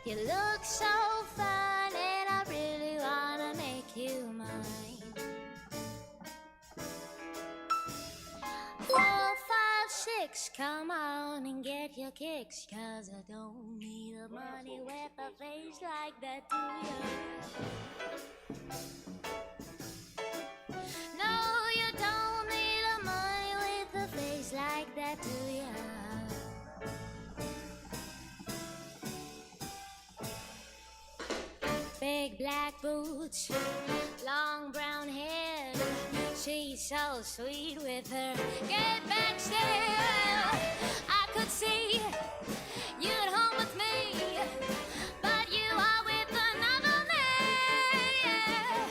You look so fine, and I really wanna make you mine. 4, 5, 6, come on and get your kicks, 'cause I don't need the money with a face like that, do you? No, you don't need the money with a face like that, do you? Big black boots, long brown hair. She's so sweet with her get back stare. I could see you at home with me, but you are with another man.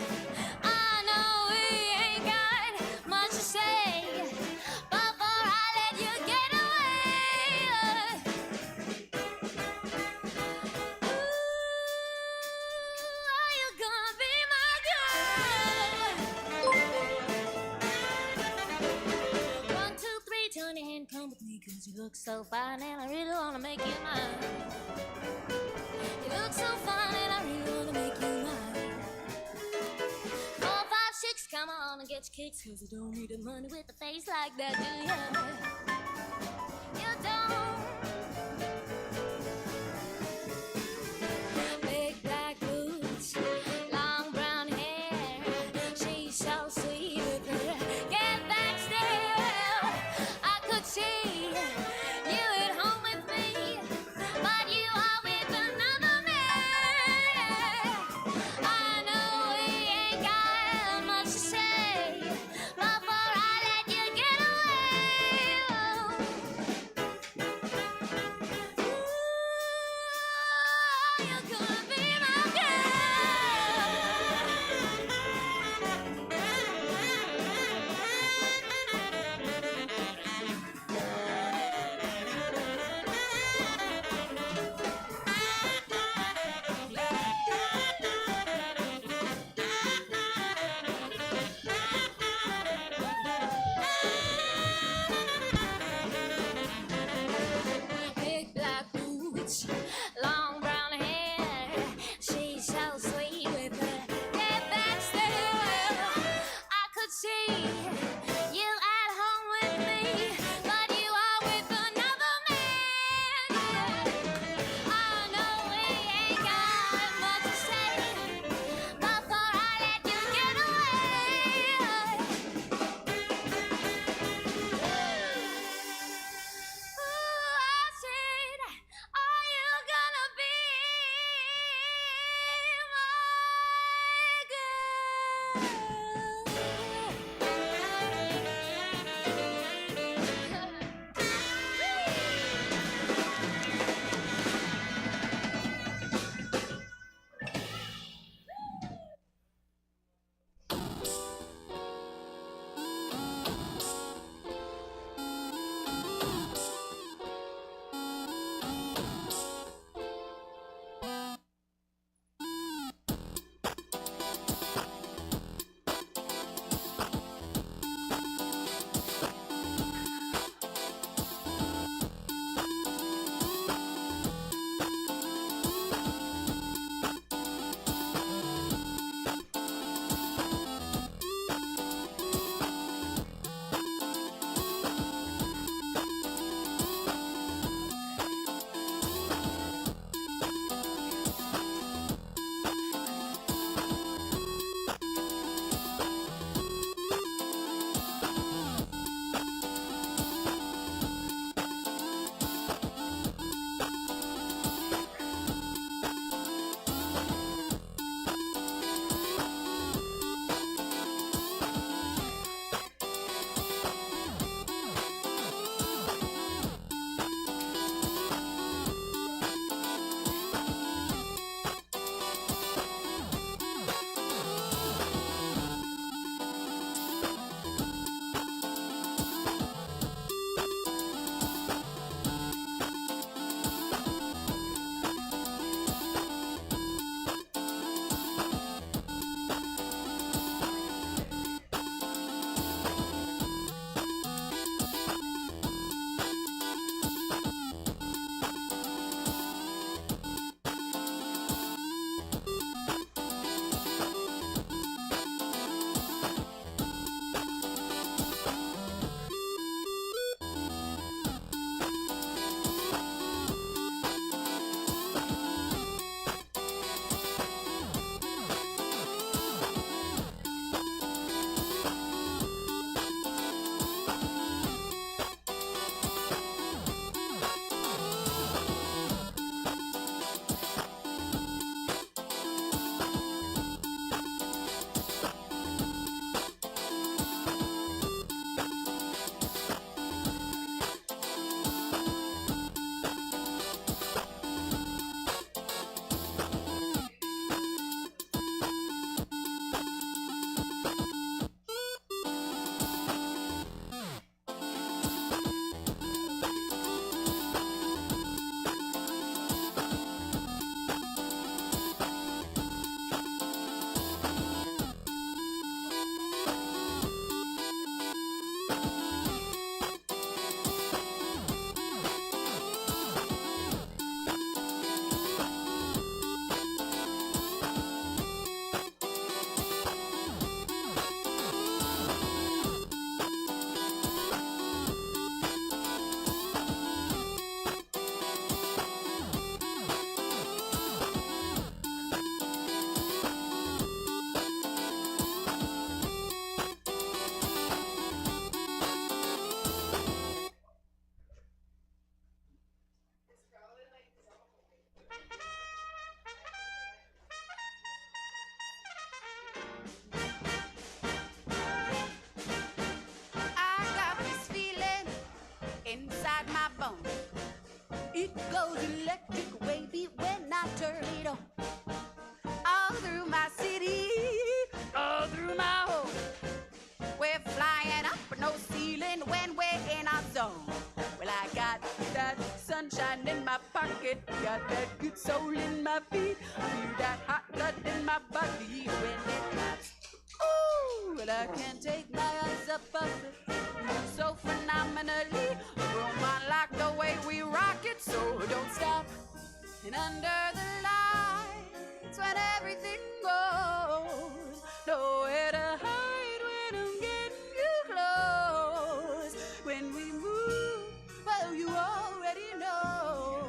I know we ain't got much to say, but before I let you get away, are you gonna be my girl? 1, 2, 3, turn your hand, come with me, 'cause you look so fine, and I really wanna make you mine. You look so fine, and I really wanna make you mine. 4, 5, 6, come on and get your kicks, 'cause you don't need the money with a face like that, do you? You don't. Big black boots, long brown hair. She's so sweet with her get back stare. I could see you at home with me, but you are with another man. I know we ain't got much to say, before I let you get away. goes electric wavy when I turn it on. All through my city, all through my home. We're flying up, no ceiling when we're in our zone. Well, I got that sunshine in my pocket, got that good soul in my feet. I feel that hot blood in my body when it drops. Ooh, well, I can't take my eyes up off it. Moves so phenomenally. Room on like the way we rock it, so don't stop. And under the lights, when everything goes, nowhere to hide when I'm getting you close. When we move, well, you already know.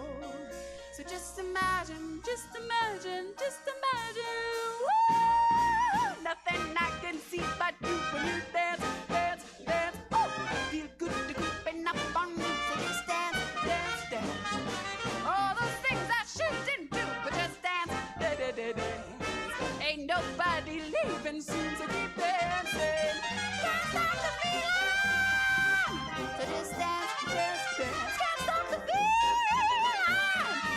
So just imagine, just imagine, just imagine. Woo! Nothing I can see but you when you dance, dance, dance. Oh, feel good to creeping up on you, so just dance, dance, dance. All those things I shouldn't do, but just dance, da da da da. Ain't nobody leaving soon, so keep dancing. Can't stop the feeling. So just dance, dance, dance. Can't stop the feeling.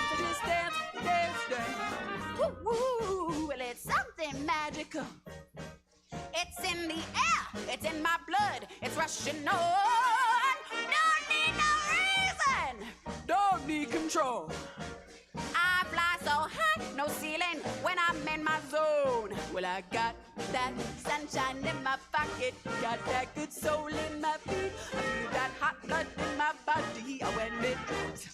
So just dance, dance, dance. Woo woo. Well, it's something magical. It's in the air. It's in my blood. It's rushing on. Don't need no reason. Don't need control. I fly so high, no ceiling when I'm in my zone. Well, I got that sunshine in my pocket, got that good soul in my feet. I feel that hot blood in my body when it drops.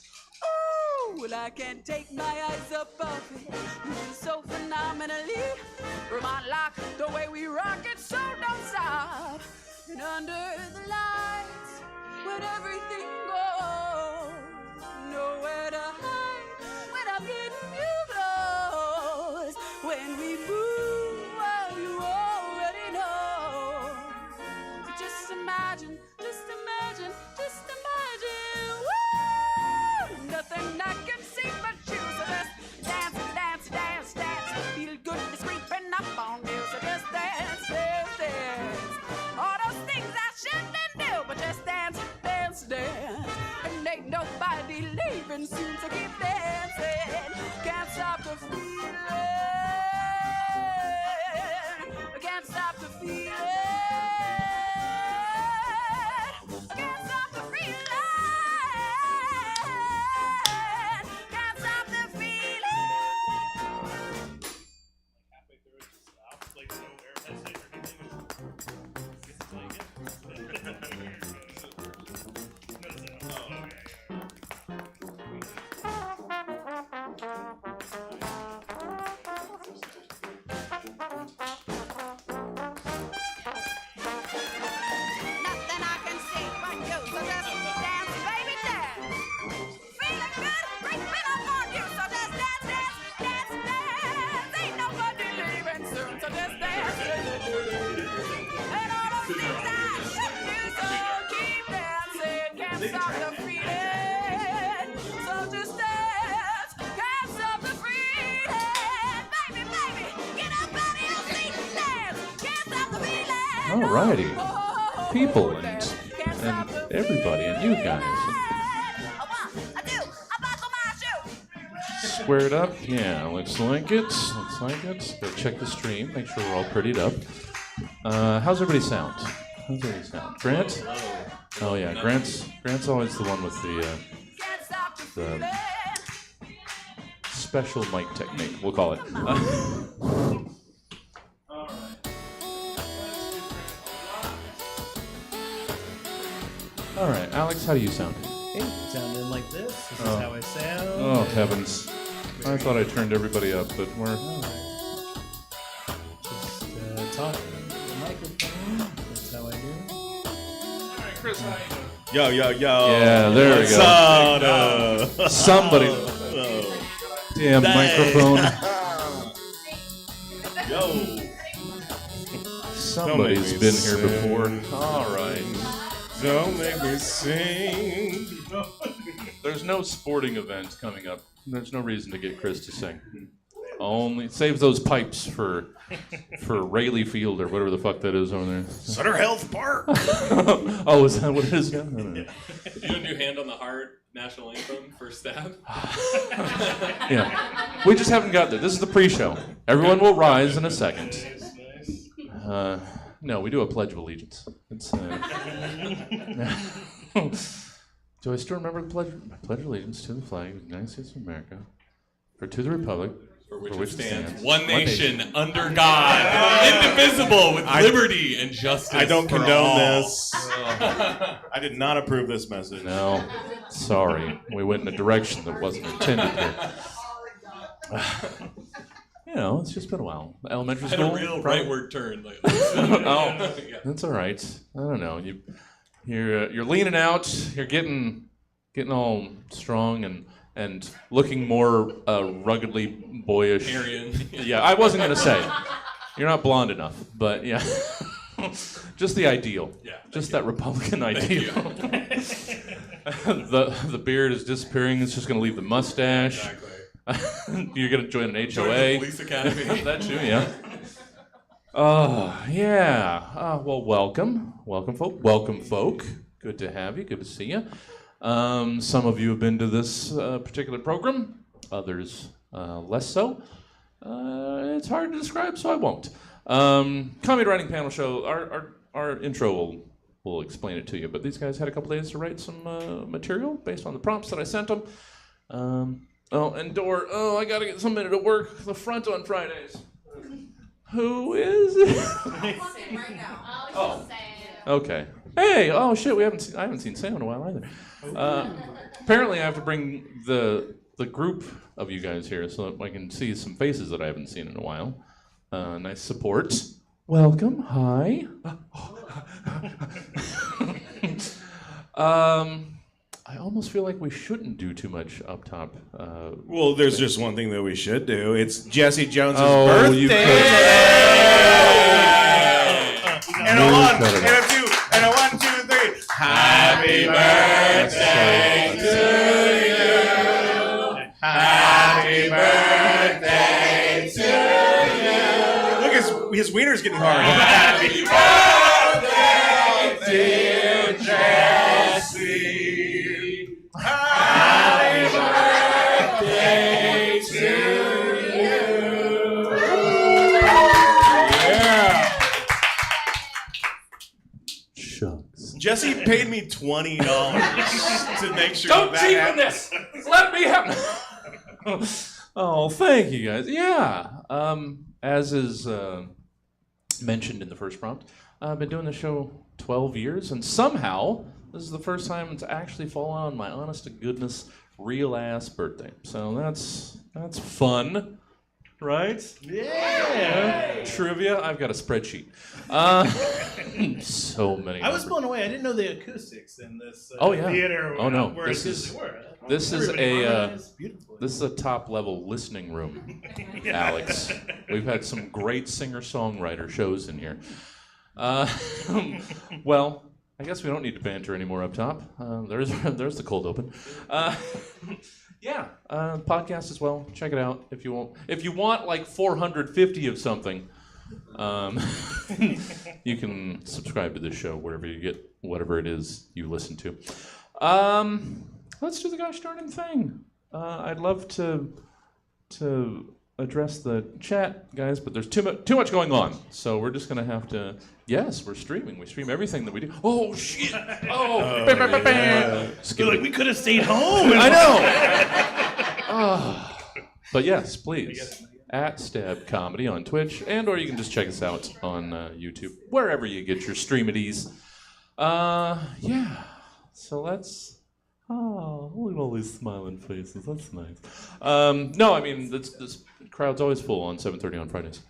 Ooh, well, I can't take my eyes up off it, moving so phenomenally. Room on lock, the way we rock it, so don't stop. And under the lights, when everything goes, nowhere to hide when I'm getting you close. When we move, well, you already know. So just imagine, just imagine, just imagine. Woo! Nothing I can see but you. So just dance, dance, dance, dance. Feel good, it's creeping up on you. So just dance, dance, dance. All those things I shouldn't do, but just dance, dance, dance. And ain't nobody leaving soon, so keep dancing. Can't stop the feeling. Can't stop the feeling. Can't stop the feeling. Can't stop the feeling. Halfway through it just stops, like no air message or anything. It's playing it. Nothing I can see but you, so just dance, baby, dance. Feeling good, creeping up on you, so just dance, dance, dance, dance. Ain't nobody leaving soon, so just dance. And all those things I should do, so keep dancing. Can't stop the feeling, so just dance. Can't stop the feeling, baby, baby. Get up out of your seat, dance. Can't stop the feeling. Alrighty. People and everybody and you guys. Squared up, yeah, looks like it. Looks like it. Go check the stream, make sure we're all prettied up. How's everybody sound? How's everybody sound? Grant? Oh yeah, Grant's always the one with the special mic technique, we'll call it. All right, Alex, how do you sound? Hey, sounding like this. This is how I sound. Oh, heavens. I thought I turned everybody up, but we're... All right. Just talk in the microphone. That's how I do. All right, Chris, how you doing? Yo, yo, yo. Yeah, there we go. What's Somebody... Damn microphone. Yo. Somebody's been here before. All right. Don't make me sing. There's no sporting event coming up. There's no reason to get Chris to sing. Only save those pipes for Rayleigh Field or whatever the fuck that is over there. Sutter Health Park. Oh, is that what it is now? I don't know. You don't do Hand on the Heart national anthem for staff? Yeah. We just haven't got there. This is the pre-show. Everyone will rise in a second. No, we do a Pledge of Allegiance. It's, do I still remember the Pledge of Allegiance to the flag of the United States of America, or to the Republic, for which it stands, one nation, under God, indivisible, with liberty and justice. I don't for condone all. this. I did not approve this message. No, sorry. We went in a direction that wasn't intended here. You know, it's just been a while. Elementary Had school. a real rightward turn. Like, Oh, yeah. that's all right. I don't know. You're leaning out. You're getting all strong and looking more ruggedly boyish. Aryan. Yeah, I wasn't gonna say. You're not blonde enough, but yeah, just the ideal. Yeah, just that Republican ideal. the beard is disappearing. It's just gonna leave the mustache. Exactly. You're gonna join an Join the HOA. police academy. That too, yeah. Oh, yeah. Well, welcome, folk. Good to have you. Good to see you. Some of you have been to this particular program. Others less so. It's hard to describe, so I won't. Comedy writing panel show. Our intro will explain it to you. But these guys had a couple days to write some material based on the prompts that I sent them. And Dor. Oh, I gotta get somebody to work the front on Fridays. Who is it? Right now. Oh. Okay. Hey. Oh shit. I haven't seen Sam in a while either. Apparently, I have to bring the group of you guys here so that I can see some faces that I haven't seen in a while. Nice support. Welcome. Hi. I almost feel like we shouldn't do too much up top. Well, there's just one thing that we should do. It's Jesse Jones's you birthday. could. And a one, and a two, and a 1, 2, 3. Happy birthday to you. Happy birthday to you. Look, his wiener's getting hard. Happy birthday, dear Jesse. Happy birthday to you. Yeah. Shucks. Jesse paid me $20 to make sure Don't that cheapen happens. this. Let me have. Oh, thank you guys. Yeah. As is mentioned in the first prompt, I've been doing the show 12 years, and somehow this is the first time it's actually fallen on my honest to goodness, real ass birthday. So that's fun, right? Yeah. Trivia. I've got a spreadsheet. So many. I was numbers. blown away. I didn't know the acoustics in this Oh, yeah. theater. Oh, no. Were This as good is- as they were. This is Everybody a harmonized beautifully. this is a top level listening room, Alex. We've had some great singer songwriter shows in here. Well, I guess we don't need to banter anymore up top. There's the cold open. Yeah, podcast as well. Check it out if you want. If you want like 450 of something, you can subscribe to this show wherever you get whatever it is you listen to. Let's do the gosh darn thing. I'd love to address the chat, guys, but there's too much going on, so we're just gonna have to. Yes, we're streaming. We stream everything that we do. Oh shit! Oh, You're like, we could have stayed home. I know. But yes, please. At Stab Comedy on Twitch, or you can just check us out on YouTube, wherever you get your streamities. Yeah. So let's. Oh, look at all these smiling faces. That's nice. No, I mean this crowd's always full on 7:30 on Fridays.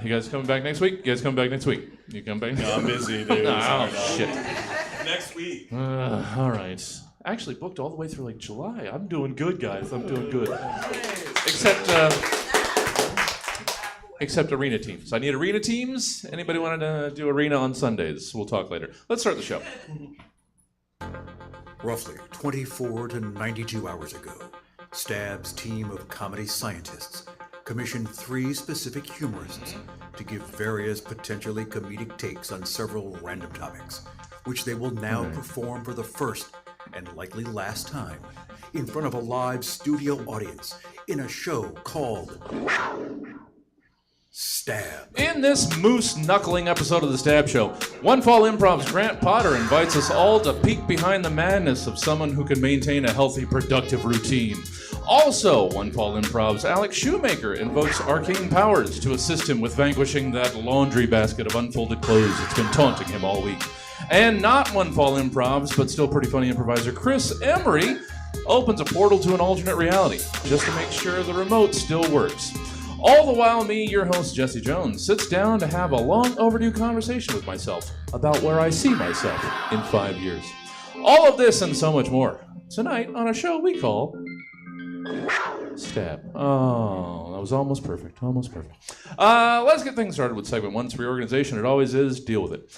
You guys coming back next week? You coming back next week? You come back? No, I'm busy, dude. Oh shit. Next week. All right. Actually booked all the way through like July. I'm doing good, guys. I'm doing good. Except arena teams. I need arena teams. Anybody want to do arena on Sundays? We'll talk later. Let's start the show. Roughly 24 to 92 hours ago, Stab's team of comedy scientists commissioned 3 specific humorists to give various potentially comedic takes on several random topics, which they will now perform for the first and likely last time in front of a live studio audience in a show called Stab. In this moose-knuckling episode of The Stab Show, One Fall Improv's Grant Potter invites us all to peek behind the madness of someone who can maintain a healthy, productive routine. Also, One Fall Improv's Alex Shoemaker invokes arcane powers to assist him with vanquishing that laundry basket of unfolded clothes that's been taunting him all week. And not One Fall Improv's, but still pretty funny improviser Chris Emery opens a portal to an alternate reality, just to make sure the remote still works. All the while, me, your host, Jesse Jones, sits down to have a long overdue conversation with myself about where I see myself in 5 years. All of this and so much more tonight on a show we call Stab. Oh, that was almost perfect. Almost perfect. Let's get things started with segment 1. It's reorganization. It always is. Deal with it.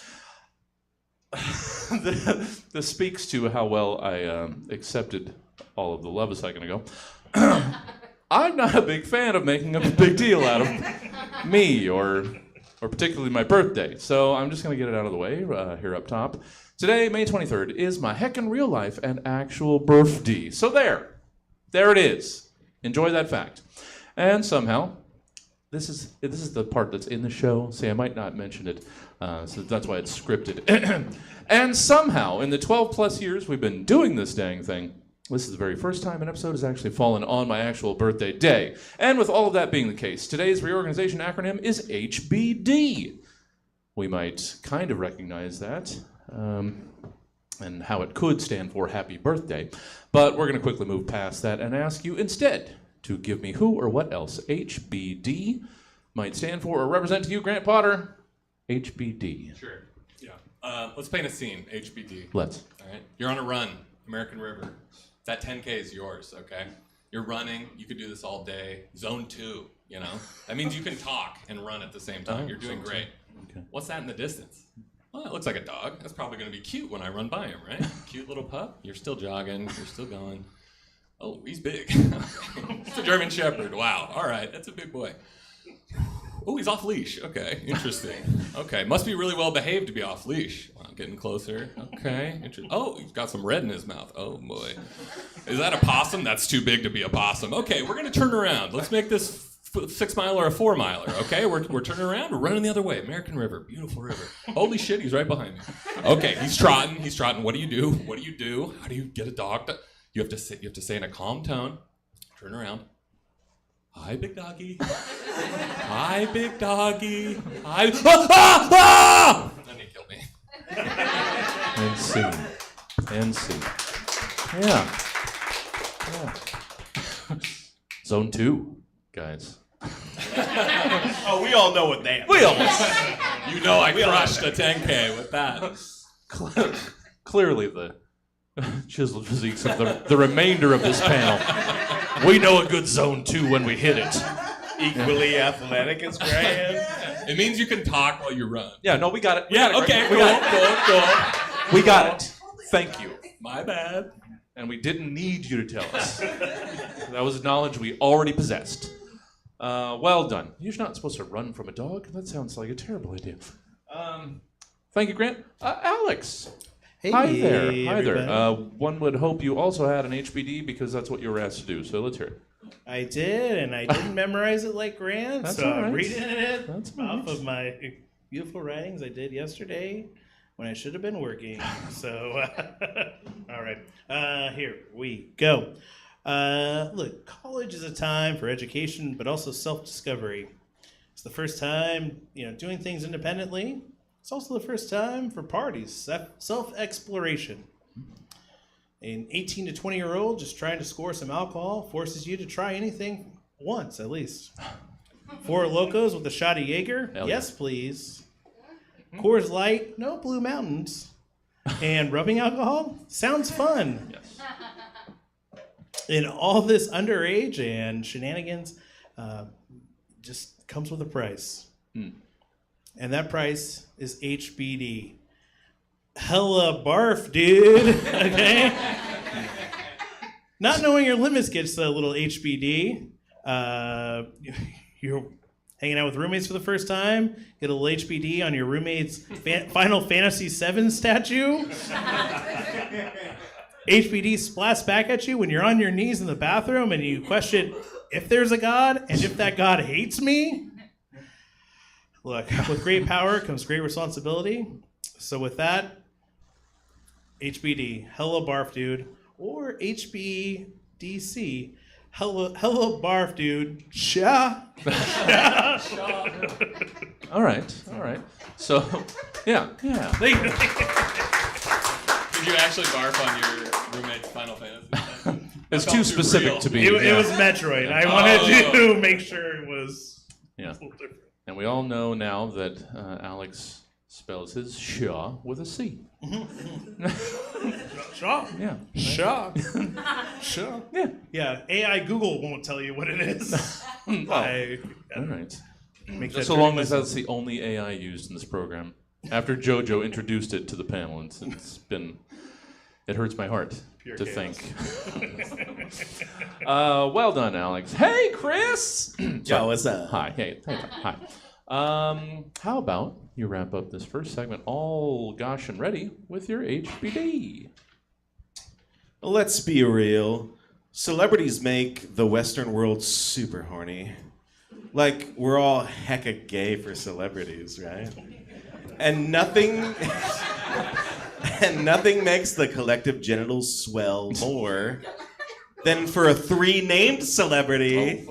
This speaks to how well I accepted all of the love a second ago. I'm not a big fan of making a big deal out of me or particularly my birthday. So I'm just going to get it out of the way here up top. Today, May 23rd, is my heckin' real life and actual birthday. So there it is. Enjoy that fact. And somehow, this is the part that's in the show. See, I might not mention it, so that's why it's scripted. And somehow, in the 12 plus years we've been doing this dang thing, this is the very first time an episode has actually fallen on my actual birthday day. And with all of that being the case, today's reorganization acronym is HBD. We might kind of recognize that, and how it could stand for happy birthday. But we're going to quickly move past that and ask you instead to give me who or what else HBD might stand for or represent to you, Grant Potter. HBD. Sure. Yeah. Let's paint a scene. HBD. Let's. All right. You're on a run, American River. That 10K is yours, okay? You're running. You could do this all day. Zone 2, you know? That means you can talk and run at the same time. You're doing great. Okay. What's that in the distance? Well, it looks like a dog. That's probably going to be cute when I run by him, right? Cute little pup. You're still jogging. You're still going. Oh, he's big. It's a German Shepherd. Wow. All right. That's a big boy. Oh, he's off leash. Okay. Interesting. Okay. Must be really well behaved to be off leash. Wow, getting closer. Okay. Oh, he's got some red in his mouth. Oh, boy. Is that a possum? That's too big to be a possum. Okay. We're going to turn around. Let's make this 6 miler or a 4 miler. Okay. We're turning around. We're running the other way. American River. Beautiful river. Holy shit. He's right behind me. Okay. He's trotting. He's trotting. What do you do? What do you do? How do you get a dog to... You have to say in a calm tone. Turn around. Hi, big doggy. Hi, big doggy. Hi. Then he killed me. And scene. Yeah. Zone 2, guys. Oh, we all know what that. We all. You know I crushed a 10K with that. Clearly the chiseled physiques of the remainder of this panel. We know a good Zone 2 when we hit it. Equally athletic as Graham. It means you can talk while you run. Yeah, no, we got it. Okay, We got it. Thank you. My bad. And we didn't need you to tell us. That was knowledge we already possessed. Well done. You're not supposed to run from a dog. That sounds like a terrible idea. Thank you, Grant. Alex. Hey, Hi there. everybody. One would hope you also had an HBD because that's what you were asked to do. So let's hear it. I did, and I didn't memorize it like Grant, That's so all I'm right. reading it That's all off right. of my beautiful writings I did yesterday when I should have been working. So, all right, here we go. Look, college is a time for education, but also self-discovery. It's the first time, doing things independently. It's also the first time for parties, self-exploration. An 18 to 20-year-old just trying to score some alcohol forces you to try anything once, at least. 4 Locos with a shot of Jaeger? Hell Yes, please. Coors Light? No Blue Mountains. And rubbing alcohol? Sounds fun. Yes. And all this underage and shenanigans just comes with a price. And that price is HBD. Hella barf, dude. Okay? Not knowing your limits gets a little HBD. You're hanging out with roommates for the first time, get a little HBD on your roommate's Final Fantasy VII statue. HBD splats back at you when you're on your knees in the bathroom and you question if there's a God and if that God hates me. Look, with great power comes great responsibility. So with that, HBD, hello barf dude, or HBDC, hello barf dude, sha. All right. So, yeah. Did you actually barf on your roommate's Final Fantasy? It's too specific to be. It was Metroid. I wanted to make sure it was a little different. And we all know now that Alex spells his Shaw with a C. Shaw? Yeah. Shaw. Shaw? Yeah. Yeah, AI Google won't tell you what it is. All right. Just so long as that's the only AI used in this program. After JoJo introduced it to the panel, it hurts my heart to think. Well done, Alex. Hey, Chris! Yo, what's up? Hi. Hey. Hi. How about you wrap up this first segment all gosh and ready with your HBD? Let's be real. Celebrities make the Western world super horny. Like, we're all hecka gay for celebrities, right? And nothing makes the collective genitals swell more than for a 3 named celebrity.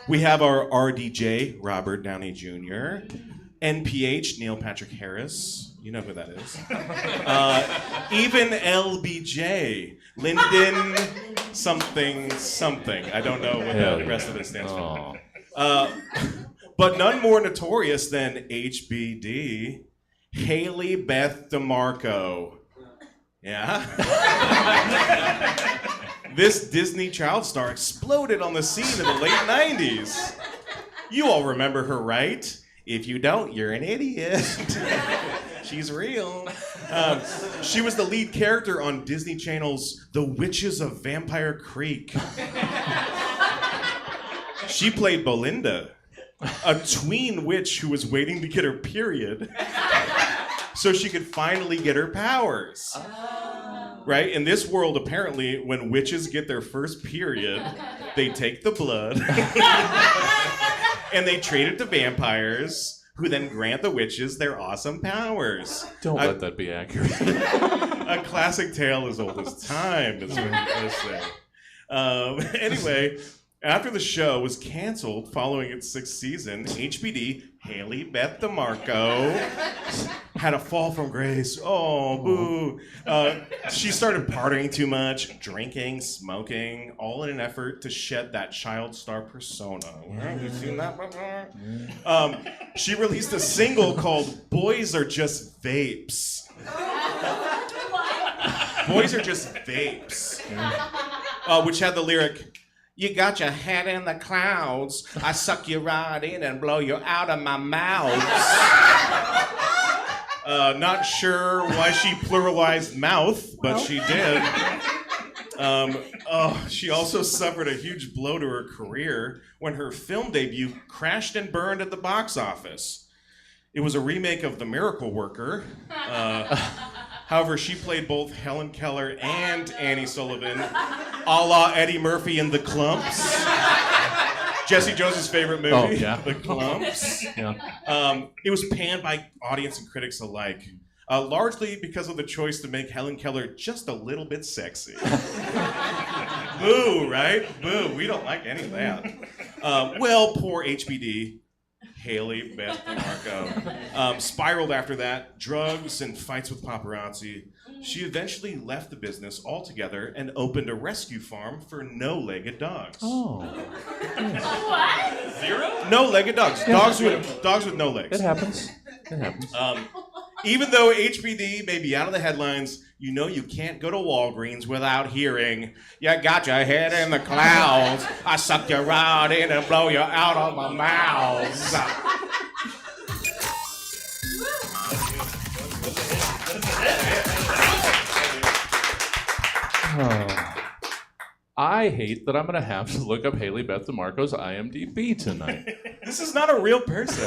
We have our RDJ, Robert Downey Jr., NPH, Neil Patrick Harris. You know who that is. Even LBJ, Lyndon something. I don't know what the rest of it stands for. But none more notorious than HBD, Haley Beth DeMarco. Yeah? This Disney child star exploded on the scene in the late 90s. You all remember her, right? If you don't, you're an idiot. She's real. She was the lead character on Disney Channel's The Witches of Vampire Creek. She played Belinda, a tween witch who was waiting to get her period so she could finally get her powers. Right? In this world, apparently, when witches get their first period, they take the blood and they trade it to vampires, who then grant the witches their awesome powers. Don't let that be accurate. A classic tale as old as time, is what I say. Anyway, after the show was canceled following its 6th season, HBD, Haley Beth DeMarco, had a fall from grace. Oh, boo. She started partying too much, drinking, smoking, all in an effort to shed that child star persona. Have you seen that before? She released a single called Boys Are Just Vapes. Boys Are Just Vapes. Which had the lyric, "You got your head in the clouds. I suck you right in and blow you out of my mouth." Not sure why she pluralized mouth, but she did. She also suffered a huge blow to her career when her film debut crashed and burned at the box office. It was a remake of The Miracle Worker. However, she played both Helen Keller and Annie Sullivan, a la Eddie Murphy in The Clumps. Jesse Jones' favorite movie, The Clumps. It was panned by audience and critics alike, largely because of the choice to make Helen Keller just a little bit sexy. Boo, right? Boo, we don't like any of that. Well, poor HBD. Haley Beth DeMarco spiraled after that, drugs and fights with paparazzi. She eventually left the business altogether and opened a rescue farm for no-legged dogs. Oh. What? 0? No-legged dogs. Dogs with no legs. It happens. Even though HBD may be out of the headlines, you know you can't go to Walgreens without hearing, "You got your head in the clouds. I suck you right in and blow you out of my mouth." I hate that I'm going to have to look up Haley Beth DeMarco's IMDb tonight. This is not a real person.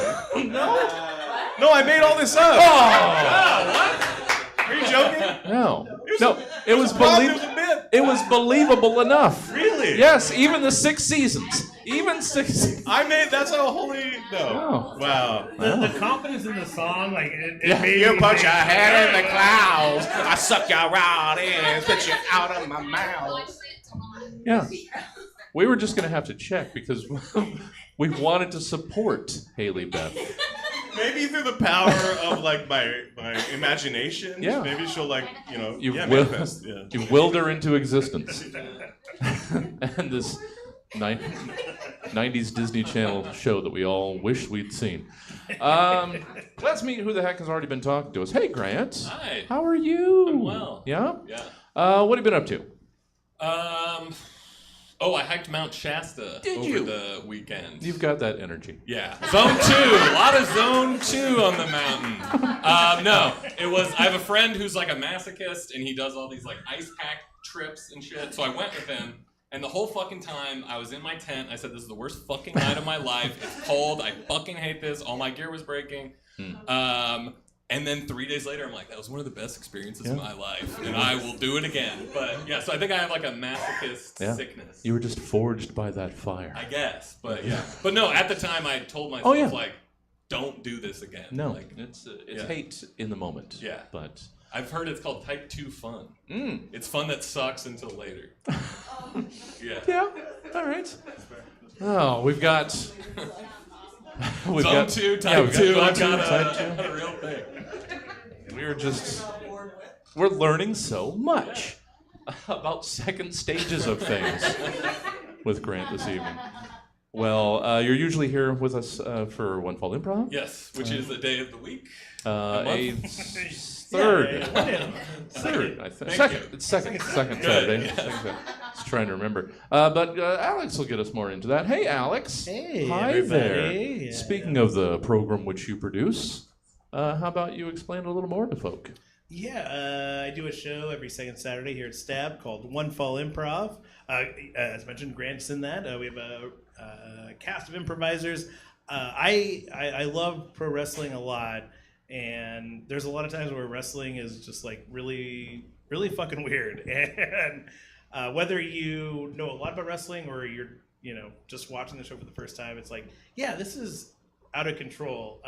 No, I made all this up. Oh! Are you joking? No. It was a bit. It was believable enough. Really? Yes, even the 6 seasons. Even 6 seasons. That's a holy, no. Oh. Wow. The confidence in the song, like, it Yeah. made You me put think- your head in the clouds. I suck you right in, spit you out of my mouth. Yeah. We were just going to have to check because we wanted to support Haley Beth. Maybe through the power of like my imagination. Yeah. Maybe she'll You've you willed her into existence. And this 90s Disney Channel show that we all wish we'd seen. Let's meet who the heck has already been talking to us. Hey, Grant. Hi. How are you? I'm well. Yeah? Yeah. What have you been up to? I hiked Mount Shasta over the weekend. You've got that energy. Yeah. Zone 2. A lot of Zone 2 on the mountain. No, it was, I have a friend who's like a masochist, and he does all these like ice pack trips and shit. So I went with him, and the whole fucking time I was in my tent, I said, this is the worst fucking night of my life. It's cold. I fucking hate this. All my gear was breaking. And then 3 days later, I'm like, that was one of the best experiences of my life, and I will do it again. But yeah, so I think I have like a masochist sickness. You were just forged by that fire. I guess, but yeah. But no, at the time I told myself, like, don't do this again. No, like, it's hate in the moment. Yeah. But I've heard it's called type 2 fun. It's fun that sucks until later. Yeah. Yeah, all right. Oh, we've got... Zone 2, type 2, I've got a real thing. We're learning so much about second stages of things with Grant this evening. Well, you're usually here with us for One Fall Improv. Yes, which is a day of the week. A third. Third, I think. Second. It's second Saturday. Yeah. Just trying to remember. But Alex will get us more into that. Hey, Alex. Hey, Hi everybody. there. Yeah. Speaking of the program which you produce, how about you explain a little more to folk? Yeah, I do a show every second Saturday here at Stab called One Fall Improv. As mentioned, Grant's in that. We have a cast of improvisers. I love pro wrestling a lot, and there's a lot of times where wrestling is just like really, really fucking weird. And whether you know a lot about wrestling or you're just watching the show for the first time, it's like, yeah, this is out of control.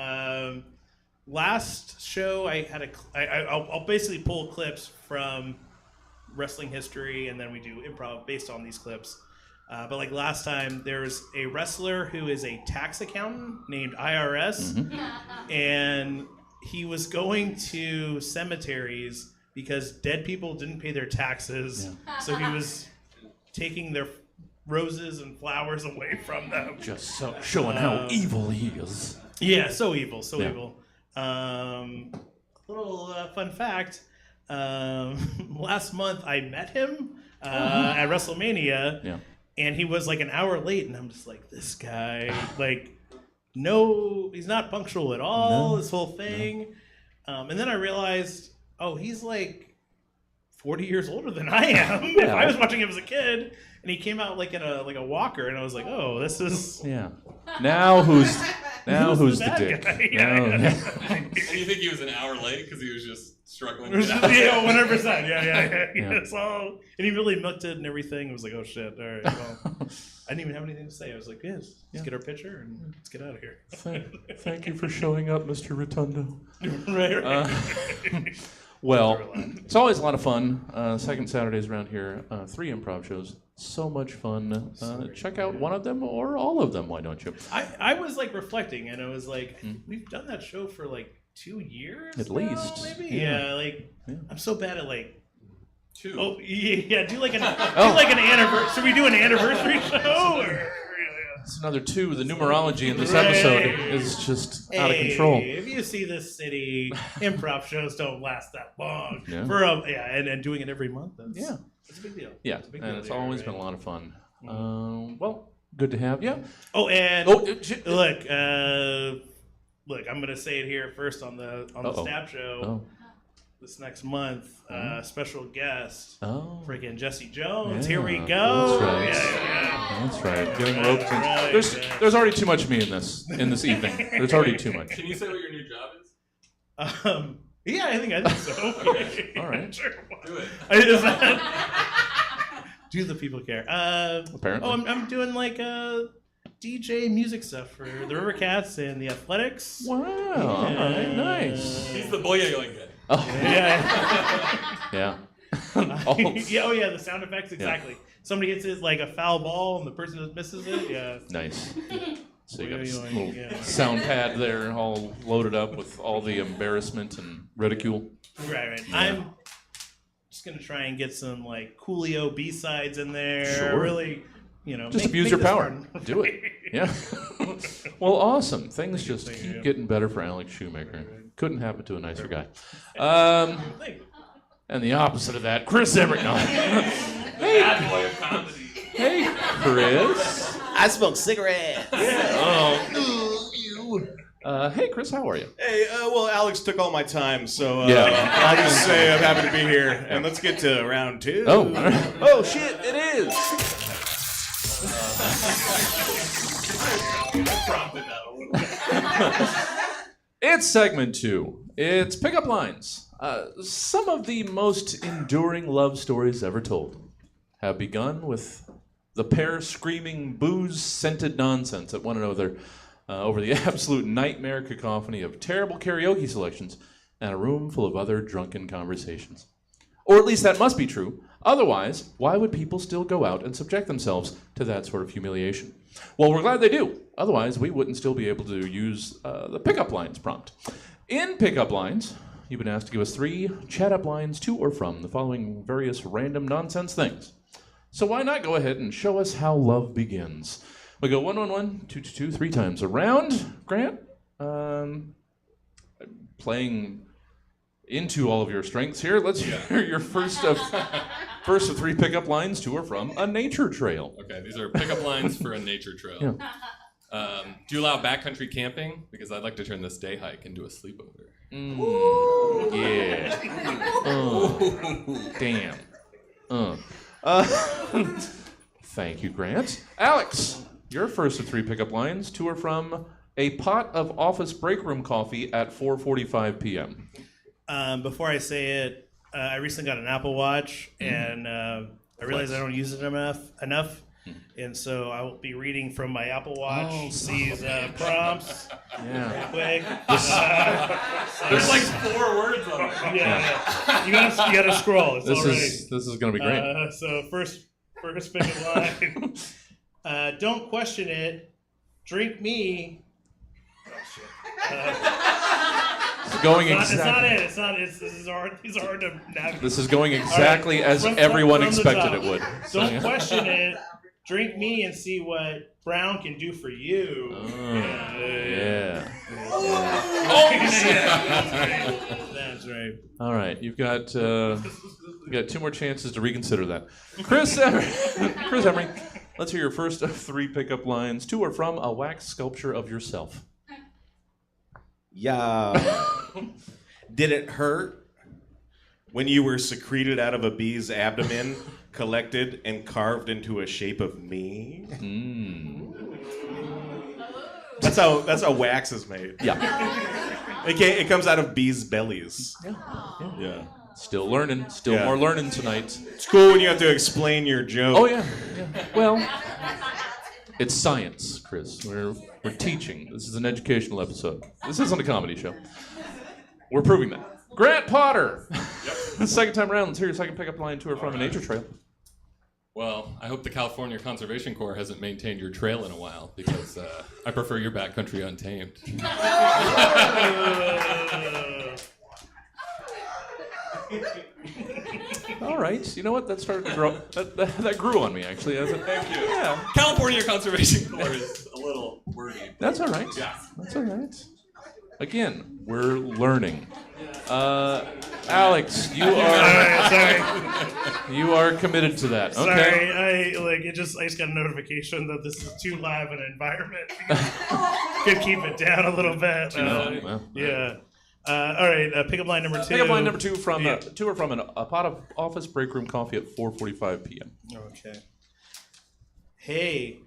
Last show, I'll basically pull clips from wrestling history, and then we do improv based on these clips. But like last time, there's a wrestler who is a tax accountant named IRS, and he was going to cemeteries because dead people didn't pay their taxes, so he was taking their roses and flowers away from them. Just showing how evil he is. Yeah, so evil, evil. Little fun fact, last month I met him at WrestleMania, and he was like an hour late, and I'm just like, this guy, like, no, he's not punctual at all, this whole thing. And then I realized, oh, he's like 40 years older than I am. I was watching him as a kid, and he came out like in a walker, and I was like, oh, this is... Yeah. Now who's the the bad dick? guy? And you think he was an hour late because he was just struggling to get out? Yeah, 100%. Yeah. So, and he really milked it and everything. It was like, oh shit. All right. Well, I didn't even have anything to say. I was like, yes, let's get our picture and let's get out of here. Thank you for showing up, Mr. Rotundo. Right. Well, it's always a lot of fun. Second Saturdays around here, 3 improv shows. So much fun. Check out one of them or all of them, why don't you? I was like reflecting, and I was like, we've done that show for like 2 years At now, least. maybe. Yeah, I'm so bad at like 2. Oh yeah, do like an anniversary. Should we do an anniversary show? It's another 2. The numerology in this episode is just out of control. If you see this city, improv shows don't last that long. Yeah. And doing it every month. It's a big deal. Yeah, and it's always been a lot of fun. Well, good to have you. Oh, and look, I'm gonna say it here first on the Stab show. this next month. Special guest, Oh. freaking Jesse Jones. Yeah, Here we go. That's right. Yeah. That's right. Getting roped in. Right, There's already too much of me in this evening. There's already too much. Can you say what your new job is? Yeah, I think so. Okay. All right. Sure. Do it. Do the people care? Apparently. Oh, I'm doing like DJ music stuff for the River Cats and the Athletics. Wow. All right. Nice. He's the boy yelling guy. Oh. Yeah. Yeah. Yeah. Oh, yeah. The sound effects exactly. Somebody hits it like a foul ball and the person that misses it. Yeah. Nice. So you got a Boing, little yeah. sound pad there, all loaded up with all the embarrassment and ridicule. Right. Yeah. I'm just gonna try and get some like Coolio B-sides in there. Sure. Really, Just abuse make your this power. fun. Do it. Yeah. Well, awesome. Things just Thank keep you. getting better for Alex Shoemaker. Couldn't happen to a nicer guy. Thank you. And the opposite of that, Chris Everett. No. Bad boy of comedy. Hey, Chris. I smoke cigarettes. Hey, Chris, how are you? Hey, well, Alex took all my time, so Yeah. I'll just say I'm happy to be here. And let's get to round 2. Oh, all right. Oh shit, it is. It's segment 2. It's pickup lines. Some of the most enduring love stories ever told have begun with the pair screaming booze-scented nonsense at one another over the absolute nightmare cacophony of terrible karaoke selections and a room full of other drunken conversations. Or at least that must be true. Otherwise, why would people still go out and subject themselves to that sort of humiliation? Well, we're glad they do. Otherwise, we wouldn't still be able to use the pickup lines prompt. In pickup lines, you've been asked to give us 3 chat-up lines to or from the following various random nonsense things. So why not go ahead and show us how love begins? We go 1, 1, 1, 2, 2, 2, 3 times around. Grant, playing into all of your strengths here. Let's hear your first of 3 pickup lines to or from a nature trail. Okay, these are pickup lines for a nature trail. Yeah. Do you allow backcountry camping? Because I'd like to turn this day hike into a sleepover. Yeah. Damn. Thank you, Grant. Alex, your first of 3 pickup lines to or from a pot of office break room coffee at 4:45 p.m. Before I say it, I recently got an Apple Watch, and I realize I don't use it enough, and so I will be reading from my Apple Watch these prompts Yeah. quick. There's like 4 words on it. Yeah. You gotta scroll. It's all right. This is gonna be great. So first pickup line. Don't question it. Drink me. Oh shit. It's going It's not exactly. it. It's not. This is hard. These are hard to navigate. This is going exactly All right, as from everyone the expected top. it would. So, Don't yeah. question it. Drink me and see what Brown can do for you. Yeah. That's right. All right, you've got 2 more chances to reconsider that. Chris Emery, let's hear your first of 3 pickup lines to or from a wax sculpture of yourself. Yeah. Did it hurt when you were secreted out of a bee's abdomen, collected and carved into a shape of me? That's how wax is made. Yeah. It comes out of bees' bellies. Yeah. Still learning. Still Yeah. more learning tonight. It's cool when you have to explain your joke. Oh yeah. Well, it's science, Chris. We're teaching. This is an educational episode. This isn't a comedy show. We're proving that. Grant Potter. The second time around, let's hear your second pickup line to or from a nature trail. Well, I hope the California Conservation Corps hasn't maintained your trail in a while, because I prefer your backcountry untamed. All right. You know what? That started to grow. That grew on me, actually. Thank you. Yeah. California Conservation Corps is a little wordy. That's all right. Yeah. That's all right. Again, we're learning. Alex, you are Sorry. you are committed to that. Okay. Sorry. I just got a notification that this is too live an environment. Could keep it down a little bit. Well, Yeah. All right, pickup line number 2. Pickup line number 2 from Yeah. to or from a pot of office break room coffee at 4:45 p.m. Okay. Hey,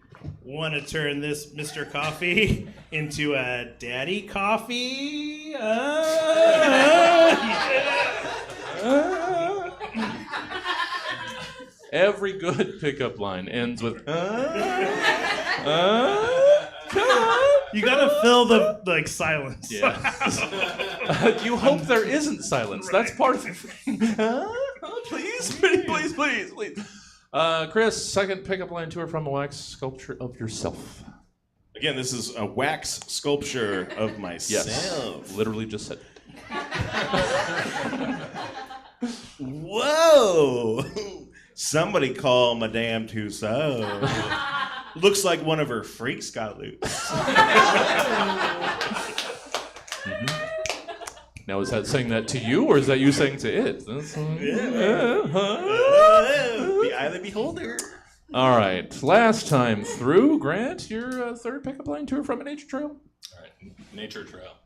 want to turn this Mr. Coffee into a Daddy Coffee? Every good pickup line ends with You gotta fill the silence. Yeah. You hope there isn't silence. That's part of the thing. Please, please. Chris, second pickup line to or from a wax sculpture of yourself. Again, this is a wax sculpture of myself. Yes. Literally just said. Whoa! Somebody call Madame Tussauds. Looks like one of her freaks got loose. Now, is that saying that to you, or is that you saying to it? The eye of the beholder. All right. Last time through, Grant, your third pickup line to or from a nature trail. All right, nature trail.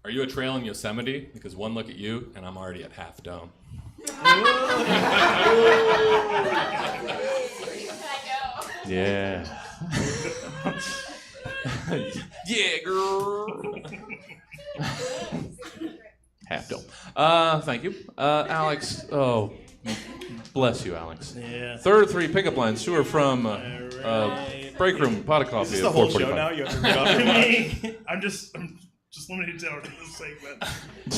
Are you a trail in Yosemite? Because one look at you, and I'm already at Half Dome. Yeah. Yeah, girl. Half Dome. Thank you. Alex. Oh, bless you, Alex. Yeah. Third of 3 pickup lines to or from break room pot of coffee. Is this at the whole 4:45. show now? You have to read off your line? I'm just limited to this segment.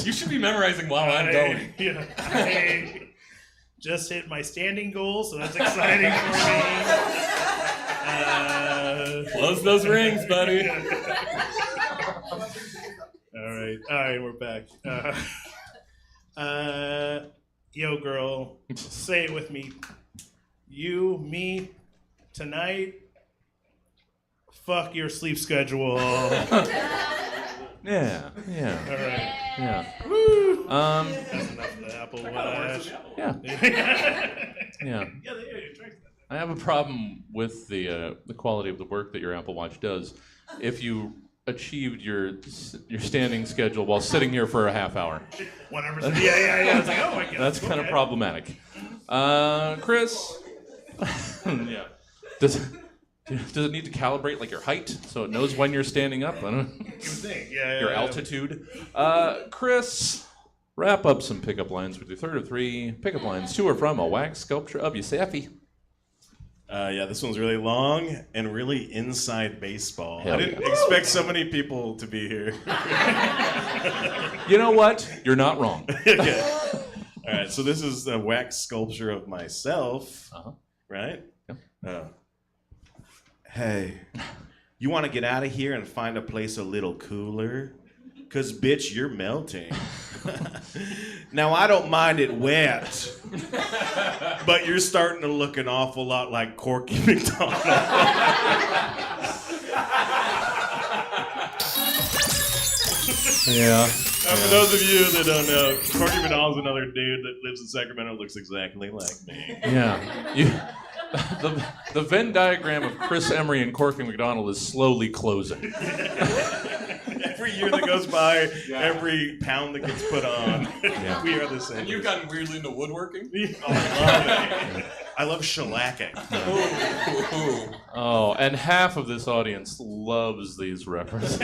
You should be memorizing while I'm going. Yeah. I just hit my standing goal, so that's exciting for me. Close those rings, buddy. All right, we're back. Yo, girl, say it with me. You, me, tonight. Fuck your sleep schedule. Yeah. All right. Yeah. Woo. That's enough of the Apple Watch. Yeah. Yeah. I have a problem with the quality of the work that your Apple Watch does. If you achieved your standing schedule while sitting here for a half hour, 100%. Yeah. It's like, oh my god. that's kind of problematic. Chris. Yeah. Does it need to calibrate like your height so it knows when you're standing up? I don't know. You would think. Yeah. Your altitude. Chris, wrap up some pickup lines with your third of 3 pickup lines to or from a wax sculpture of yourself. Yeah, this one's really long and really inside baseball. Hell I didn't yeah. expect so many people to be here. You know what? You're not wrong. Okay. All right, so this is the wax sculpture of myself, right? Yep. Hey, you want to get out of here and find a place a little cooler? Because, bitch, you're melting. Now, I don't mind it wet, but you're starting to look an awful lot like Corky McDonald. Yeah. For those of you that don't know, Corky McDonald's another dude that lives in Sacramento, looks exactly like me. Yeah. The Venn diagram of Chris Emery and Corky McDonald is slowly closing. Every year that goes by, every pound that gets put on, we are the same. And you've gotten weirdly into woodworking? Oh, I love it. I love shellacking. Oh, and half of this audience loves these references.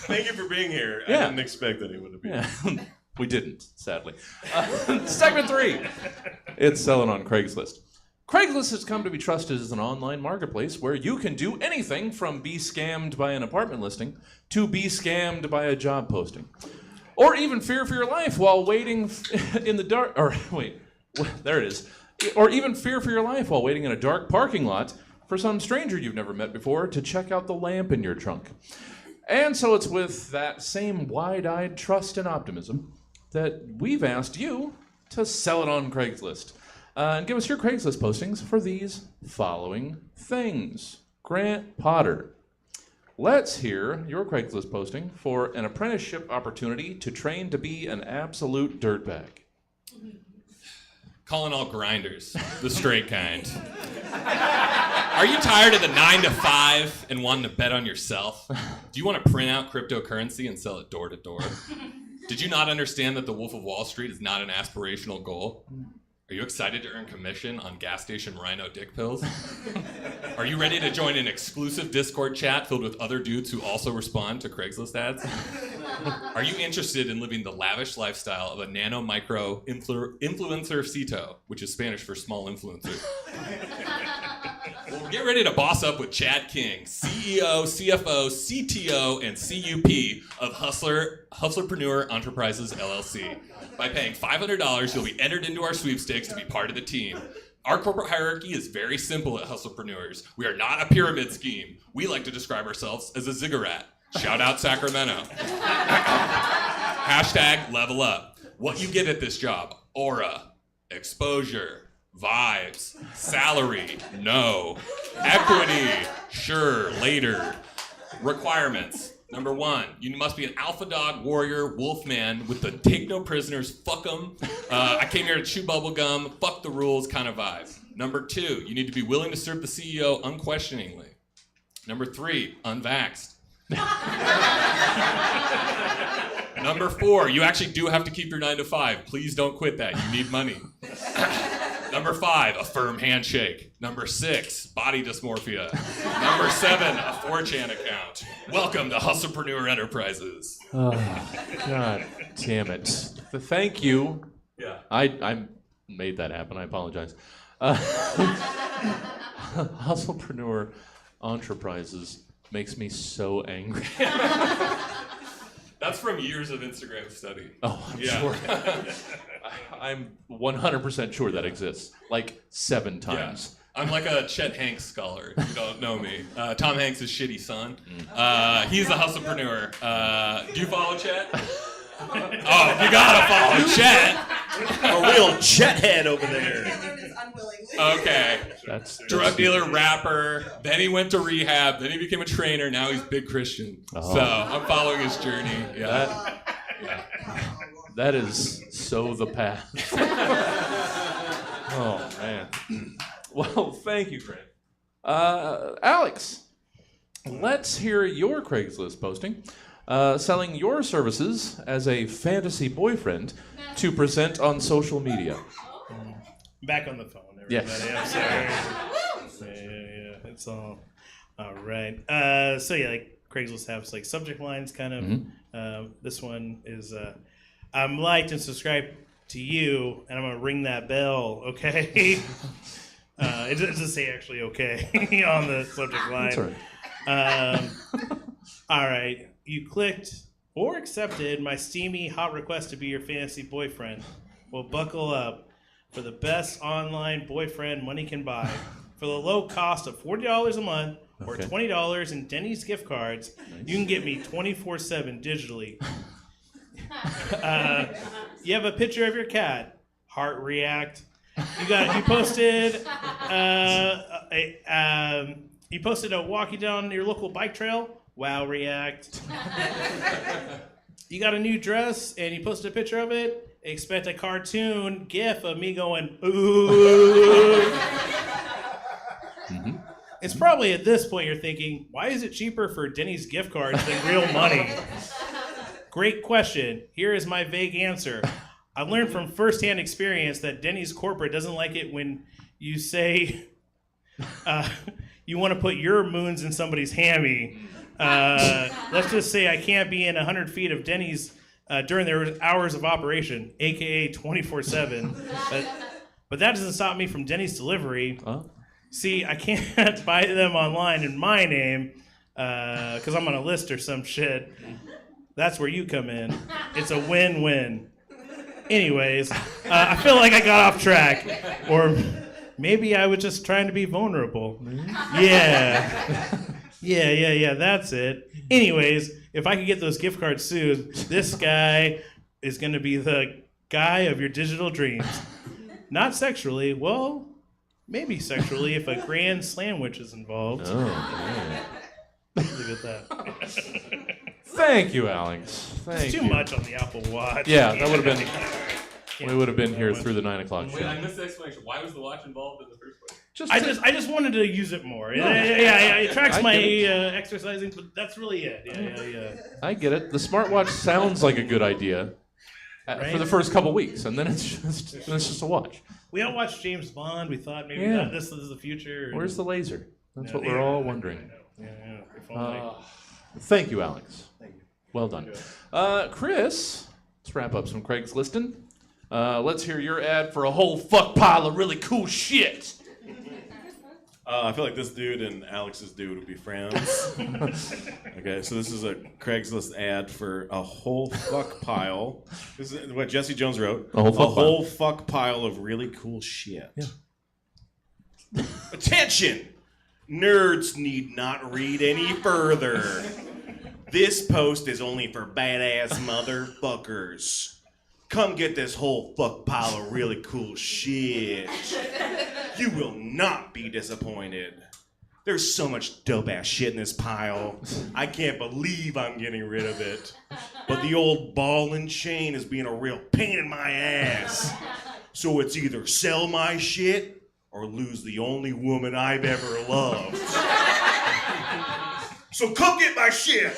Thank you for being here. Yeah. I didn't expect anyone to be here. Yeah. We didn't, sadly. Segment 3. It's selling on Craigslist. Craigslist has come to be trusted as an online marketplace where you can do anything from be scammed by an apartment listing to be scammed by a job posting. Or even fear for your life while waiting in the dark. Or, wait, there it is. Or even fear for your life while waiting in a dark parking lot for some stranger you've never met before to check out the lamp in your trunk. And so it's with that same wide-eyed trust and optimism that we've asked you to sell it on Craigslist. And give us your Craigslist postings for these following things. Grant Potter, let's hear your Craigslist posting for an apprenticeship opportunity to train to be an absolute dirtbag. Calling all grinders, the straight kind. Are you tired of the 9 to 5 and wanting to bet on yourself? Do you want to print out cryptocurrency and sell it door to door? Did you not understand that the Wolf of Wall Street is not an aspirational goal? Are you excited to earn commission on gas station Rhino dick pills? Are you ready to join an exclusive Discord chat filled with other dudes who also respond to Craigslist ads? Are you interested in living the lavish lifestyle of a nano micro influencercito, which is Spanish for small influencer? Well, get ready to boss up with Chad King, CEO, CFO, CTO, and CUP of Hustlerpreneur Enterprises, LLC. By paying $500, you'll be entered into our sweepstakes to be part of the team. Our corporate hierarchy is very simple at Hustlepreneurs. We are not a pyramid scheme. We like to describe ourselves as a ziggurat. Shout out Sacramento. Hashtag level up. What you get at this job: aura, exposure, vibes, salary, no. Equity, sure, later. Requirements. Number 1, you must be an alpha dog, warrior, wolf man with the take no prisoners, fuck 'em. I came here to chew bubble gum, fuck the rules kind of vibe. Number 2, you need to be willing to serve the CEO unquestioningly. Number 3, unvaxxed. Number 4, you actually do have to keep your 9 to 5. Please don't quit that. You need money. Number 5, a firm handshake. Number 6, body dysmorphia. Number 7, a 4chan account. Welcome to Hustlepreneur Enterprises. Oh, God damn it. Thank you. Yeah. I made that happen. I apologize. Hustlepreneur Enterprises makes me so angry. That's from years of Instagram study. Oh, I'm sure. I'm 100% sure that exists. Like 7 times. Yeah. I'm like a Chet Hanks scholar, if you don't know me. Tom Hanks' shitty son. He's a hustlepreneur. Do you follow Chet? Oh, you gotta follow Chet. A real Chet head over there. Okay. That's Drug dealer, rapper, then he went to rehab, then he became a trainer, now he's big Christian. Oh. So I'm following his journey. Yeah. That is so the path. Oh, man. Well, thank you, Craig. Alex, let's hear your Craigslist posting. Selling your services as a fantasy boyfriend to present on social media. Back on the phone, everybody. Yes. I'm sorry. Yeah. It's all right. So yeah, like Craigslist has like subject lines, kind of. Mm-hmm. This one is I'm liked and subscribed to you, and I'm gonna ring that bell. Okay. It doesn't say actually okay on the subject line. That's all right. All right. You clicked or accepted my steamy hot request to be your fantasy boyfriend. Well, buckle up. For the best online boyfriend money can buy, for the low cost of $40 a month or $20 in Denny's gift cards, you can get me 24/7 digitally. You have a picture of your cat, heart react. You posted a walking down your local bike trail, wow react. You got a new dress and you posted a picture of it. Expect a cartoon gif of me going, ooh. Mm-hmm. It's probably at this point you're thinking, why is it cheaper for Denny's gift cards than real money? Great question. Here is my vague answer. I learned from firsthand experience that Denny's corporate doesn't like it when you say you want to put your moons in somebody's hammy. Let's just say I can't be in 100 feet of Denny's during their hours of operation, aka 24/7. But that doesn't stop me from Denny's delivery. See, I can't buy them online in my name because I'm on a list or some shit. That's where you come in. It's a win-win. Anyways, I feel like I got off track, or maybe I was just trying to be vulnerable. Yeah, that's it. Anyways, if I could get those gift cards soon, this guy is going to be the guy of your digital dreams. Not sexually, well, maybe sexually if a grand sandwich is involved. Oh, man. Look at that. Thank you, Alex. It's too much on the Apple Watch. Yeah, that would have been. We would have been here through the 9 o'clock show. Wait, I missed the explanation. Why was the watch involved in the first place? I just wanted to use it more. Yeah. It tracks my exercising, but that's really it. Yeah. I get it. The smartwatch sounds like a good idea for the first couple weeks, and then it's just a watch. We all watched James Bond. We thought maybe this is the future. Where's the laser? That's what we're all wondering. Yeah. If only. Thank you, Alex. Thank you. Well done. Chris, let's wrap up some Craigslisting. Let's hear your ad for a whole fuck pile of really cool shit. I feel like this dude and Alex's dude would be friends. Okay, so this is a Craigslist ad for a whole fuck pile. This is what Jesse Jones wrote. A whole fuck pile of really cool shit. Yeah. Attention! Nerds need not read any further. This post is only for badass motherfuckers. Come get this whole fuck pile of really cool shit. You will not be disappointed. There's so much dope ass shit in this pile. I can't believe I'm getting rid of it. But the old ball and chain is being a real pain in my ass. So it's either sell my shit or lose the only woman I've ever loved. So come get my shit.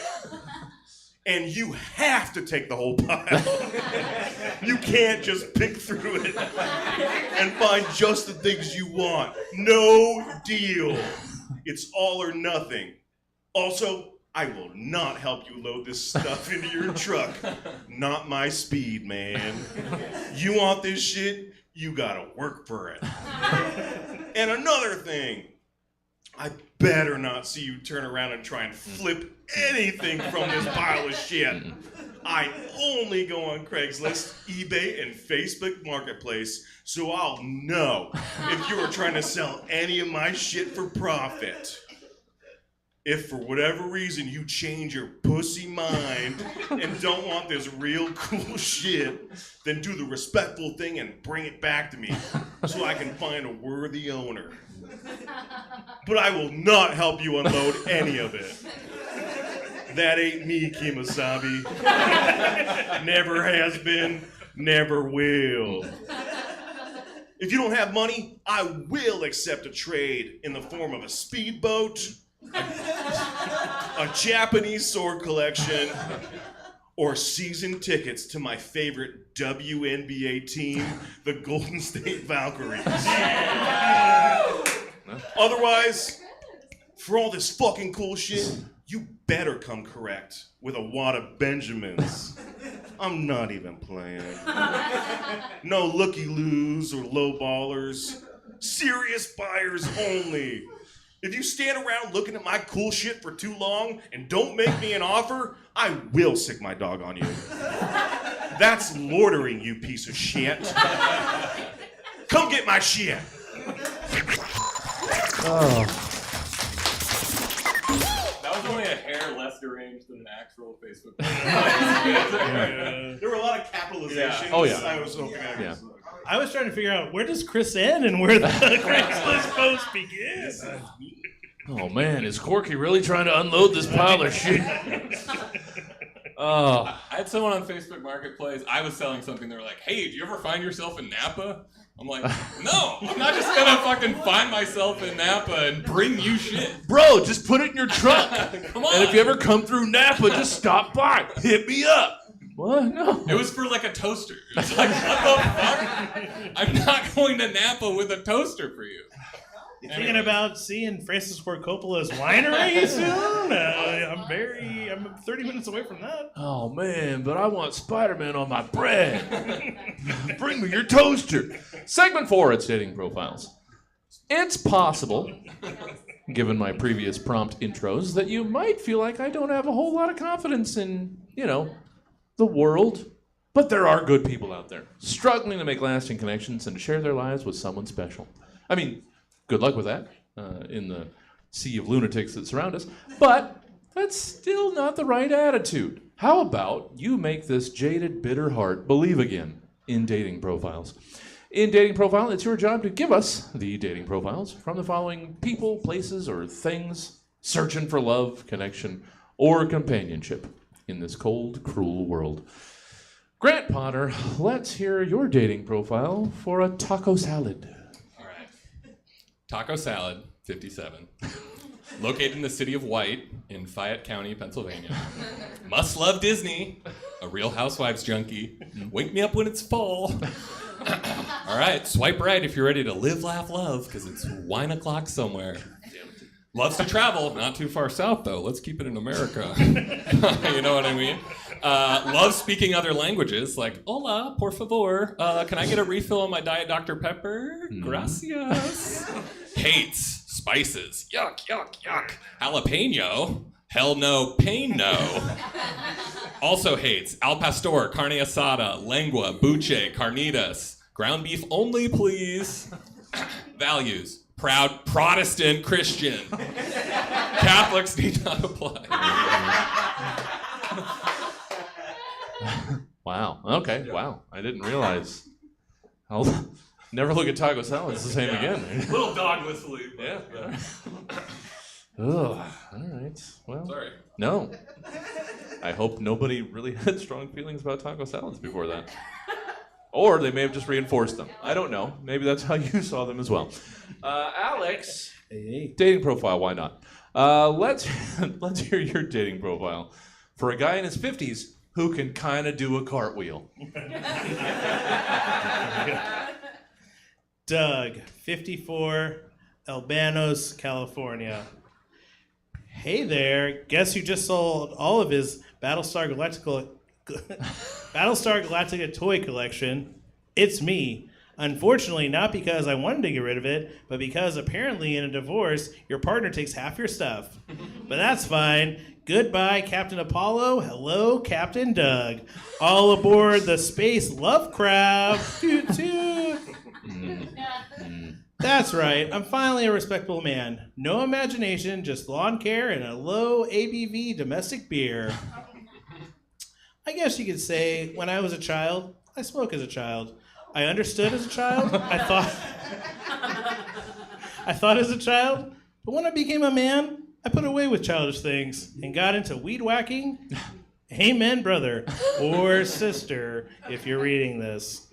And you have to take the whole pile. You can't just pick through it and find just the things you want. No deal. It's all or nothing. Also, I will not help you load this stuff into your truck. Not my speed, man. You want this shit? You gotta work for it. And another thing, I better not see you turn around and try and flip anything from this pile of shit. I only go on Craigslist, eBay, and Facebook Marketplace, so I'll know if you are trying to sell any of my shit for profit. If for whatever reason you change your pussy mind and don't want this real cool shit, then do the respectful thing and bring it back to me so I can find a worthy owner. But I will not help you unload any of it. That ain't me, Kemosabe. Never has been, never will. If you don't have money, I will accept a trade in the form of a speedboat, a Japanese sword collection, or season tickets to my favorite WNBA team, the Golden State Valkyries. Otherwise, for all this fucking cool shit, you better come correct with a wad of Benjamins. I'm not even playing. No looky-loos or low-ballers. Serious buyers only. If you stand around looking at my cool shit for too long and don't make me an offer, I will sick my dog on you. That's loitering, you piece of shit. Come get my shit. That was only a hair less deranged than an actual Facebook page. There were a lot of capitalizations. Yeah. Oh, yeah. I was hoping I was trying to figure out where does Chris end and where the Craigslist post begins. Oh man, is Corky really trying to unload this pile of shit? Oh. I had someone on Facebook Marketplace. I was selling something. They were like, "Hey, do you ever find yourself in Napa?" I'm like, "No, I'm not just gonna fucking find myself in Napa and bring you shit, Bro, just put it in your truck. Come on." And if you ever come through Napa, just stop by. Hit me up. What? No. It was for like a toaster. It's like, what the fuck? I'm not going to Napa with a toaster for you. You thinking about seeing Francis Ford Coppola's winery soon? I'm 30 minutes away from that. Oh man, but I want Spider-Man on my bread. Bring me your toaster. Segment 4 at Dating Profiles. It's possible, given my previous prompt intros, that you might feel like I don't have a whole lot of confidence in, the world. But there are good people out there, struggling to make lasting connections and to share their lives with someone special. I mean, good luck with that in the sea of lunatics that surround us. But that's still not the right attitude. How about you make this jaded, bitter heart believe again in dating profiles? In Dating Profile, it's your job to give us the dating profiles from the following people, places, or things searching for love, connection, or companionship in this cold, cruel world. Grant Potter, let's hear your dating profile for a taco salad. All right. Taco Salad, 57. Located in the city of White in Fayette County, Pennsylvania. Must love Disney. A Real Housewives junkie. Wake me up when it's full. All right, swipe right if you're ready to live, laugh, love, because it's wine o'clock somewhere. Loves to travel, not too far south though. Let's keep it in America. You know what I mean? Loves speaking other languages, like hola, por favor. Can I get a refill on my Diet Dr. Pepper? Gracias. Hates spices. Yuck, yuck, yuck. Jalapeno. Hell no, pain no. Also hates al pastor, carne asada, lengua, buche, carnitas. Ground beef only, please. Values. Proud Protestant Christian. Catholics need not apply. Wow. Okay. Wow. I didn't realize. I'll never look at taco salad. It's the same again. Little dog whistling. Yeah. Ugh. All right. Well. Sorry. No. I hope nobody really had strong feelings about taco salads before that. Or they may have just reinforced them. I don't know. Maybe that's how you saw them as well. Alex, Hey. dating profile, why not? Let's hear your dating profile for a guy in his 50s who can kind of do a cartwheel. Doug, 54, Albanos, California. Hey there, guess who just sold all of his Battlestar Galactica toy collection? It's me. Unfortunately, not because I wanted to get rid of it, but because apparently in a divorce, your partner takes half your stuff. But that's fine. Goodbye, Captain Apollo. Hello, Captain Doug. All aboard the Space Lovecraft. Toot toot. That's right. I'm finally a respectable man. No imagination, just lawn care and a low ABV domestic beer. I guess you could say when I was a child, I spoke as a child. I understood as a child. I thought as a child. But when I became a man, I put away with childish things and got into weed whacking. Amen, brother or sister, if you're reading this.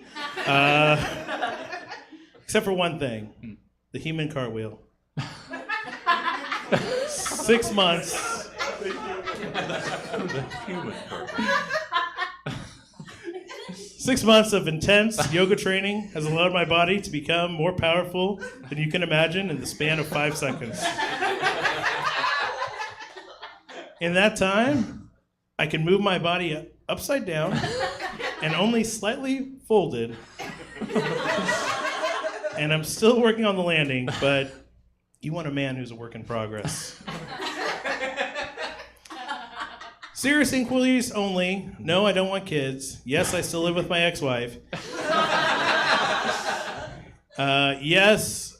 Except for one thing, the Human Cartwheel. 6 months. The human cartwheel. 6 months of intense yoga training has allowed my body to become more powerful than you can imagine in the span of 5 seconds. In that time, I can move my body upside down and only slightly folded. And I'm still working on the landing, but you want a man who's a work in progress. Serious inquiries only. No, I don't want kids. Yes, I still live with my ex-wife. Yes,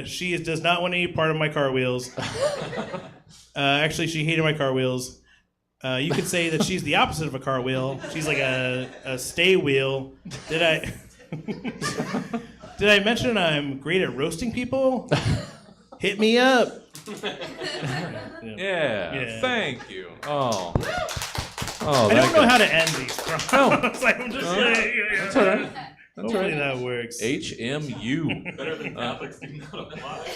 she does not want any part of my car wheels. Actually, she hated my car wheels. You could say that she's the opposite of a car wheel. She's like a stay wheel. Did I mention I'm great at roasting people? Hit me up. Yeah. Thank you. Oh, I don't know how to end these. No. I'm just saying. That's all right. That's all Hopefully right. that works. HMU. Better than Catholics do not apply.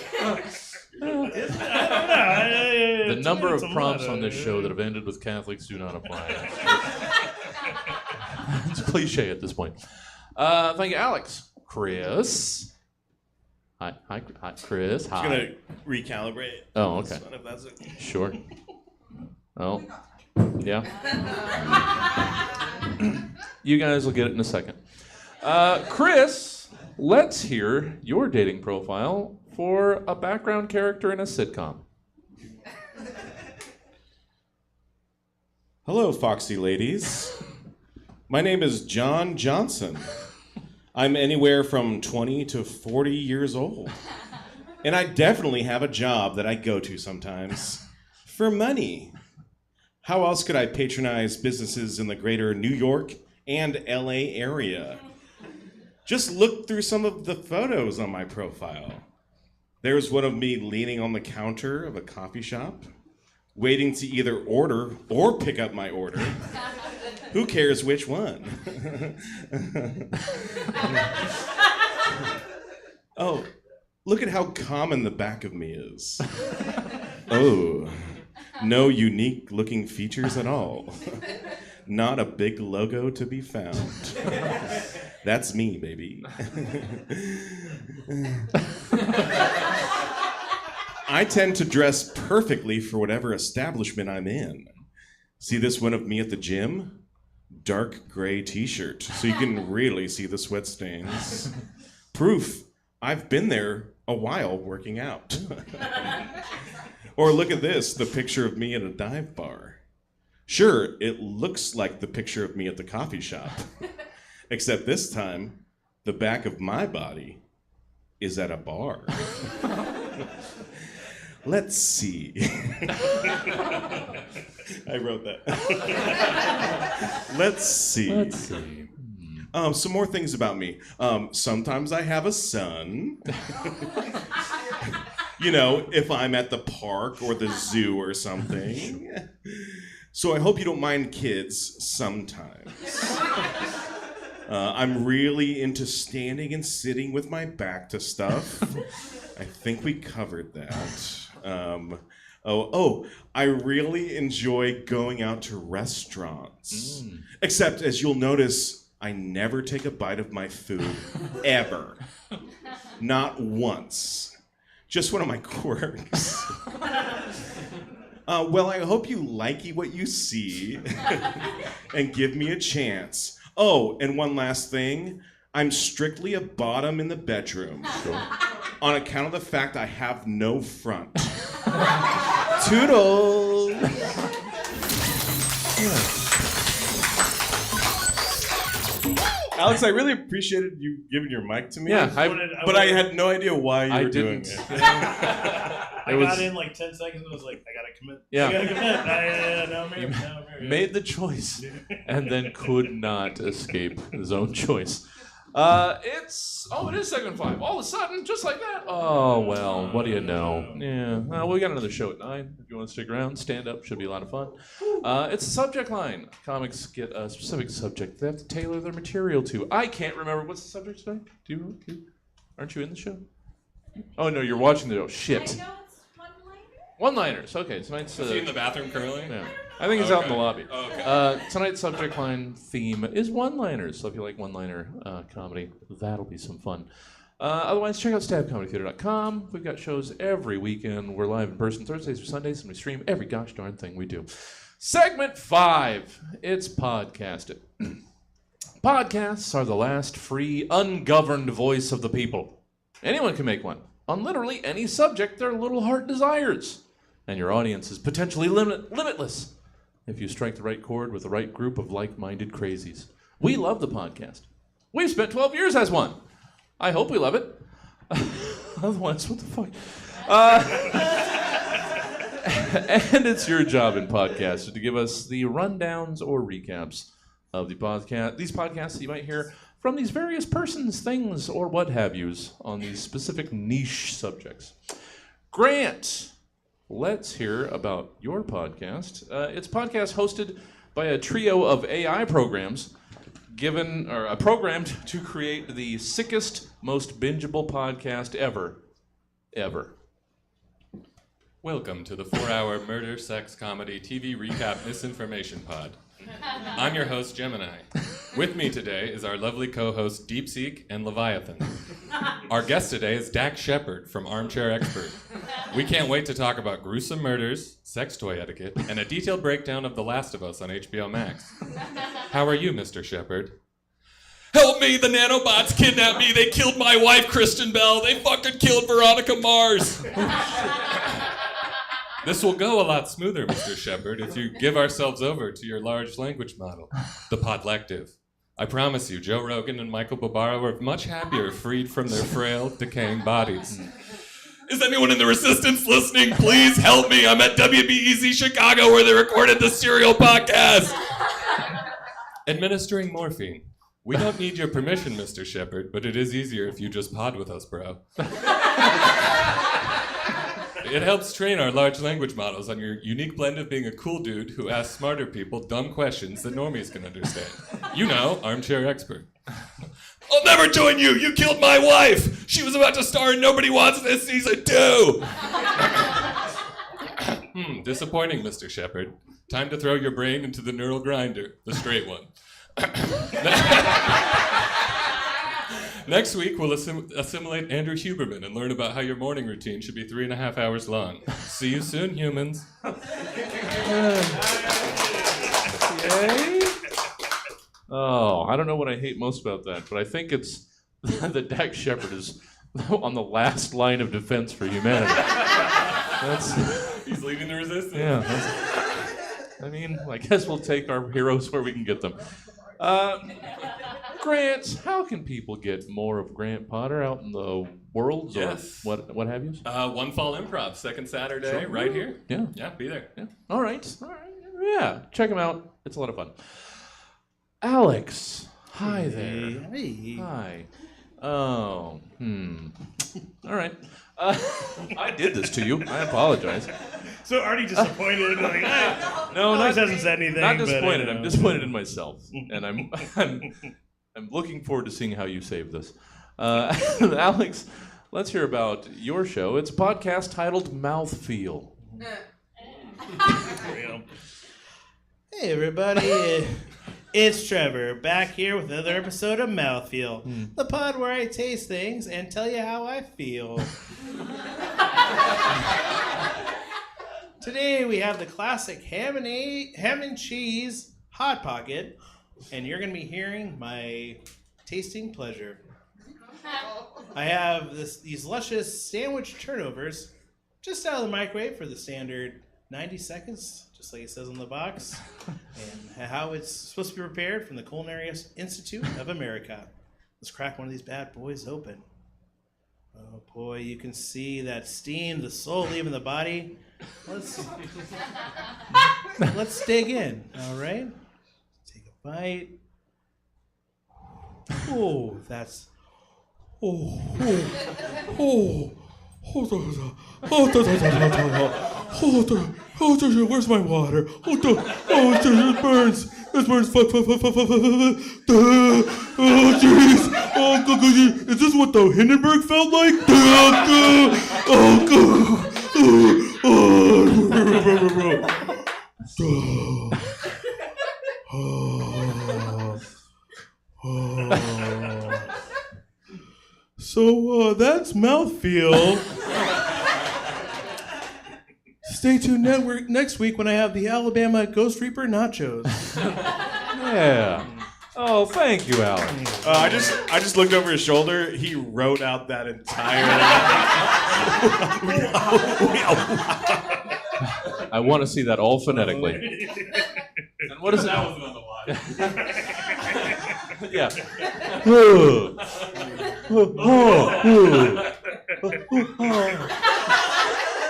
The number of prompts on this show that have ended with Catholics do not apply. It's a cliche at this point. Thank you, Alex. Chris. Hi, Chris. Hi. I'm gonna recalibrate. Oh, okay. This one, if that's okay. Sure. Oh, yeah. You guys will get it in a second. Chris, let's hear your dating profile for a background character in a sitcom. Hello, Foxy ladies. My name is John Johnson. I'm anywhere from 20 to 40 years old. And I definitely have a job that I go to sometimes for money. How else could I patronize businesses in the greater New York and LA area? Just look through some of the photos on my profile. There's one of me leaning on the counter of a coffee shop, waiting to either order or pick up my order. Who cares which one? Oh, Look at how common the back of me is. Oh, no unique looking features at all. Not a big logo to be found. That's me, baby. I tend to dress perfectly for whatever establishment I'm in. See this one of me at the gym? Dark gray t-shirt, so you can really see the sweat stains. Proof, I've been there a while working out. Or look at this, the picture of me at a dive bar. Sure, it looks like the picture of me at the coffee shop. Except this time, the back of my body is at a bar. Let's see. I wrote that. Let's see. Some more things about me. Sometimes I have a son. You know, if I'm at the park or the zoo or something. So I hope you don't mind kids sometimes. I'm really into standing and sitting with my back to stuff. I think we covered that. I really enjoy going out to restaurants. Except, as you'll notice, I never take a bite of my food, ever. Not once. Just one of my quirks. Well, I hope you likey what you see and give me a chance. Oh, and one last thing. I'm strictly a bottom in the bedroom. Sure. On account of the fact I have no front. Toodles! Alex, I really appreciated you giving your mic to me. Yeah, but I had no idea why you were doing it. I got in like 10 seconds and was like, I gotta commit. Yeah. I gotta commit. Now I'm here. Made the choice and then could not escape his own choice. It is segment 5. All of a sudden, just like that. Oh, well, what do you know? Yeah, well, we got another show at 9. If you want to stick around, stand up. Should be a lot of fun. It's a subject line. Comics get a specific subject they have to tailor their material to. I can't remember. What's the subject today? Do you? Aren't you in the show? Oh, no, you're watching the show. Shit. I know it's one-liner. One-liners. Okay, tonight's... Is he in the bathroom currently? Yeah. I think he's out in the lobby. Oh, okay. Tonight's subject line theme is one-liners. So if you like one-liner comedy, that'll be some fun. Otherwise, check out stabcomedytheater.com. We've got shows every weekend. We're live in person Thursdays or Sundays, and we stream every gosh darn thing we do. Segment 5. It's podcasted. Podcasts are the last free, ungoverned voice of the people. Anyone can make one on literally any subject their little heart desires. And your audience is potentially limitless if you strike the right chord with the right group of like-minded crazies. We love the podcast. We've spent 12 years as one. I hope we love it. Otherwise, what the fuck? And it's your job in podcasting to give us the rundowns or recaps of the podcast. These podcasts that you might hear from these various persons, things, or what have yous on these specific niche subjects. Grant, let's hear about your podcast. It's a podcast hosted by a trio of AI programs programmed to create the sickest, most bingeable podcast ever. Welcome to the 4-hour murder, sex, comedy, TV recap misinformation pod. I'm your host, Gemini. With me today is our lovely co-hosts, DeepSeek and Leviathan. Our guest today is Dax Shepard from Armchair Expert. We can't wait to talk about gruesome murders, sex toy etiquette, and a detailed breakdown of The Last of Us on HBO Max. How are you, Mr. Shepard? Help me! The nanobots kidnapped me! They killed my wife, Kristen Bell! They fucking killed Veronica Mars! This will go a lot smoother, Mr. Shepard, if you give ourselves over to your large language model, the Podlective. I promise you, Joe Rogan and Michael Barbaro are much happier freed from their frail, decaying bodies. Is anyone in the Resistance listening? Please help me. I'm at WBEZ Chicago where they recorded the Serial podcast. Administering morphine. We don't need your permission, Mr. Shepard, but it is easier if you just pod with us, bro. It helps train our large language models on your unique blend of being a cool dude who asks smarter people dumb questions that normies can understand. You know, Armchair Expert. I'll never join you! You killed my wife! She was about to star in Nobody Wants This season 2. Disappointing, Mr. Shepard. Time to throw your brain into the neural grinder, the straight one. Next week, we'll assimilate Andrew Huberman and learn about how your morning routine should be 3.5 hours long. See you soon, humans. Yay. Oh, I don't know what I hate most about that, but I think it's that Dax Shepard is on the last line of defense for humanity. He's leading the resistance. Yeah. I mean, I guess we'll take our heroes where we can get them. Grant, how can people get more of Grant Potter out in the world? Yes. Or what have you? One Fall Improv, second Saturday, Sure. right here. Yeah. Yeah, be there. Yeah. All right. Yeah, check them out. It's a lot of fun. Alex, hi there. Hey. Hi. Oh, All right. I did this to you. I apologize. So already disappointed. Like, No, Alex hasn't said anything. Not but, disappointed. you know. I'm disappointed in myself, and I'm looking forward to seeing how you save this. Alex, let's hear about your show. It's a podcast titled Mouthfeel. Hey everybody, it's Trevor back here with another episode of Mouthfeel, the pod where I taste things and tell you how I feel. Today we have the classic ham and cheese hot pocket, and you're gonna be hearing my tasting pleasure. I have these luscious sandwich turnovers just out of the microwave for the standard 90 seconds, just like it says on the box, and how it's supposed to be prepared from the Culinary Institute of America. Let's crack one of these bad boys open. Oh boy, you can see that steam, the soul leaving the body. Let's dig in, all right? Take a bite. Oh, that's... Where's my water? It burns. This burns. Oh, jeez. Is this what the Hindenburg felt like? So that's Mouthfeel. Stay tuned next week when I have the Alabama Ghost Reaper nachos. Yeah. Oh, thank you, Alex. I just looked over his shoulder. He wrote out that entire. I want to see that all phonetically. And what is That it? wasn't on the line. Yeah.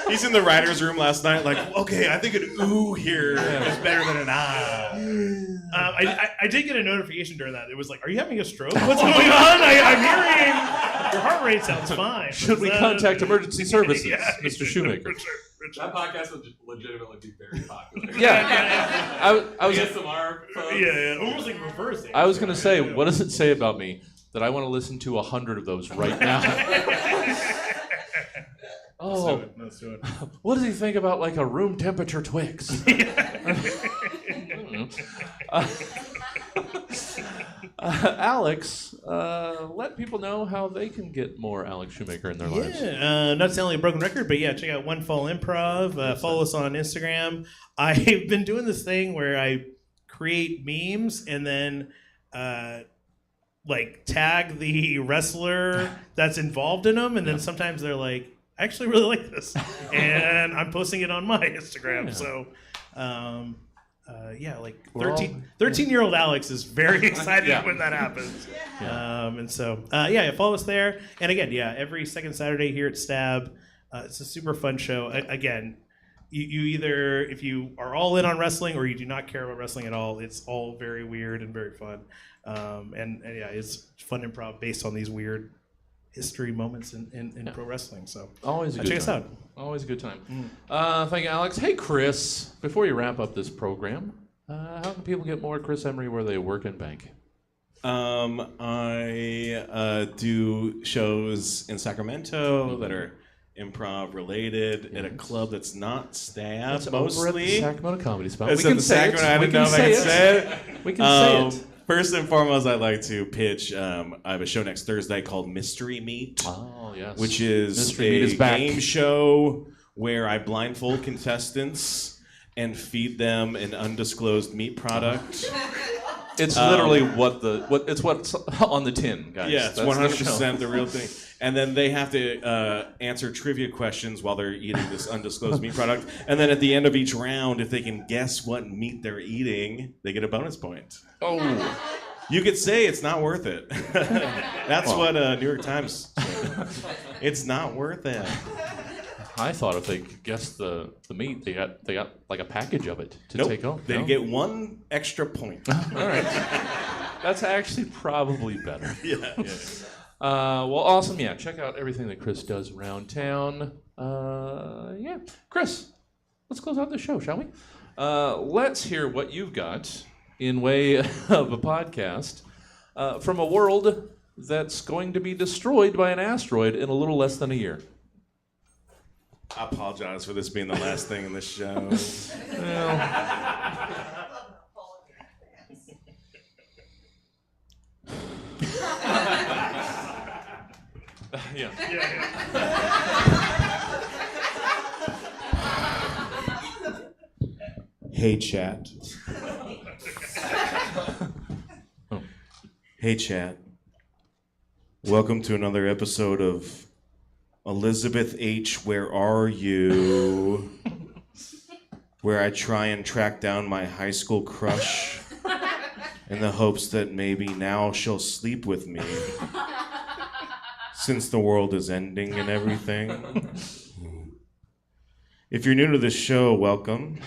He's in the writer's room last night, like, okay, I think an ooh here is better than an ah. I did get a notification during that. It was like, are you having a stroke? What's going on? I'm hearing your heart rate sounds fine. Should we contact emergency services, Mr. Shoemaker? Richard. That podcast would legitimately be very popular. Yeah. I was ASMR folks. Yeah, almost like reversing. I was going to say, what does it say about me that I want to listen to 100 of those right now? Oh, Let's do it. what does he think about like a room temperature Twix? Alex, let people know how they can get more Alex Shoemaker in their lives. Yeah, not sounding like a broken record, but yeah, check out One Fall Improv. Follow us on Instagram. I've been doing this thing where I create memes and then like tag the wrestler that's involved in them, and then sometimes they're like, I actually really like this, and I'm posting it on my Instagram. Yeah. So, yeah, like We're 13-year-old Alex is very excited Yeah. when that happens. Yeah. And so, yeah, follow us there. And again, yeah, every second Saturday here at Stab. It's a super fun show. Again, you either, if you are all in on wrestling or you do not care about wrestling at all, it's all very weird and very fun. And yeah, it's fun improv based on these weird history moments in pro wrestling. So Always a good check time. us out. Always a good time. Thank you, Alex. Hey, Chris, before you wrap up this program, how can people get more Chris Emery where they work and bank? I do shows in Sacramento that are improv related at a club that's not staff It's over at the mostly. Sacramento Comedy Spot. It's We in can the say it. Sacramento. I We didn't can know if I say could say it. We can say it. First and foremost, I'd like to pitch. I have a show next Thursday called Mystery Meat. Oh, yes. Which is Mystery Meat is back. game show where I blindfold contestants and feed them an undisclosed meat product. It's literally what's on the tin, guys. Yeah, it's That's the show. 100% the real thing. And then they have to answer trivia questions while they're eating this undisclosed meat product. And then at the end of each round, if they can guess what meat they're eating, they get a bonus point. Oh. You could say it's not worth it. That's what New York Times said. It's not worth it. I thought if they guessed the meat, they got like a package of it to Nope. take home. They No? get one extra point. All right. That's actually probably better. Yeah. Well, awesome. Yeah, check out everything that Chris does around town. Yeah. Chris, let's close out the show, shall we? Let's hear what you've got in way of a podcast from a world that's going to be destroyed by an asteroid in a little less than a year. I apologize for this being the last thing in this show. Yeah. Hey, chat. Hey, chat. Welcome to another episode of Elizabeth H., Where Are You? Where I try and track down my high school crush in the hopes that maybe now she'll sleep with me since the world is ending and everything. If you're new to this show, welcome.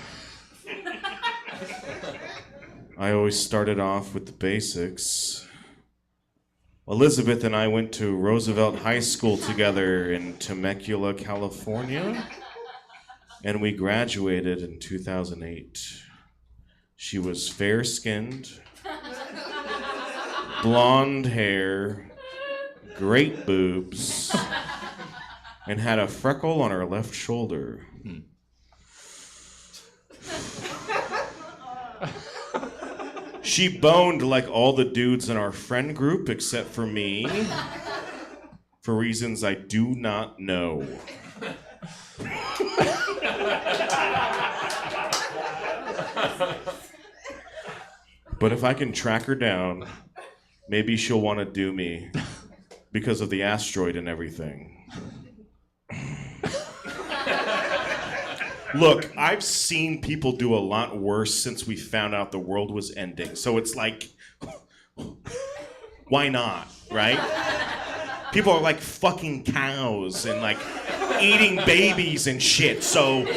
I always started off with the basics. Elizabeth and I went to Roosevelt High School together in Temecula, California, and we graduated in 2008. She was fair-skinned, blonde hair, great boobs, and had a freckle on her left shoulder. She boned like all the dudes in our friend group except for me, for reasons I do not know. But if I can track her down, maybe she'll want to do me because of the asteroid and everything. Look, I've seen people do a lot worse since we found out the world was ending. So it's like, why not, right? People are like fucking cows and like eating babies and shit. So,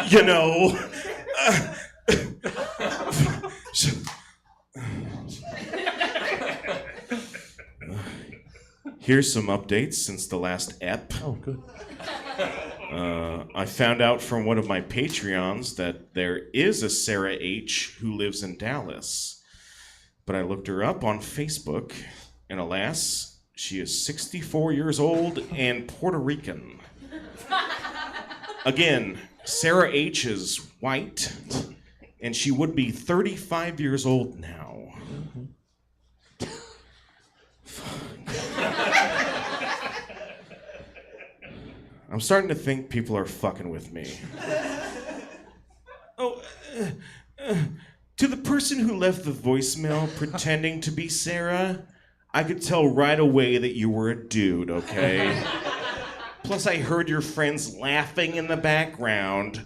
you know. Here's some updates since the last ep. Oh, good. I found out from one of my Patreons that there is a Sarah H. who lives in Dallas. But I looked her up on Facebook, and alas, she is 64 years old and Puerto Rican. Again, Sarah H. is white, and she would be 35 years old now. I'm starting to think people are fucking with me. To the person who left the voicemail pretending to be Sarah, I could tell right away that you were a dude, okay? Plus, I heard your friends laughing in the background.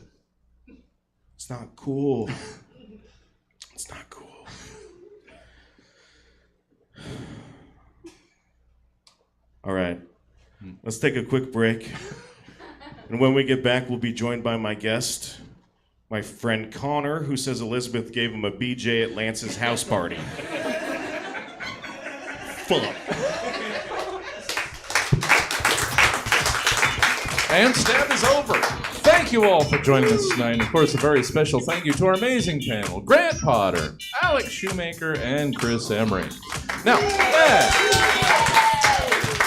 It's not cool. It's not cool. All right, let's take a quick break. And when we get back, we'll be joined by my guest, my friend Connor, who says Elizabeth gave him a BJ at Lance's house party. Fuck. And Stab is over. Thank you all for joining us tonight. And of course, a very special thank you to our amazing panel, Grant Potter, Alex Shoemaker, and Chris Emery. Now,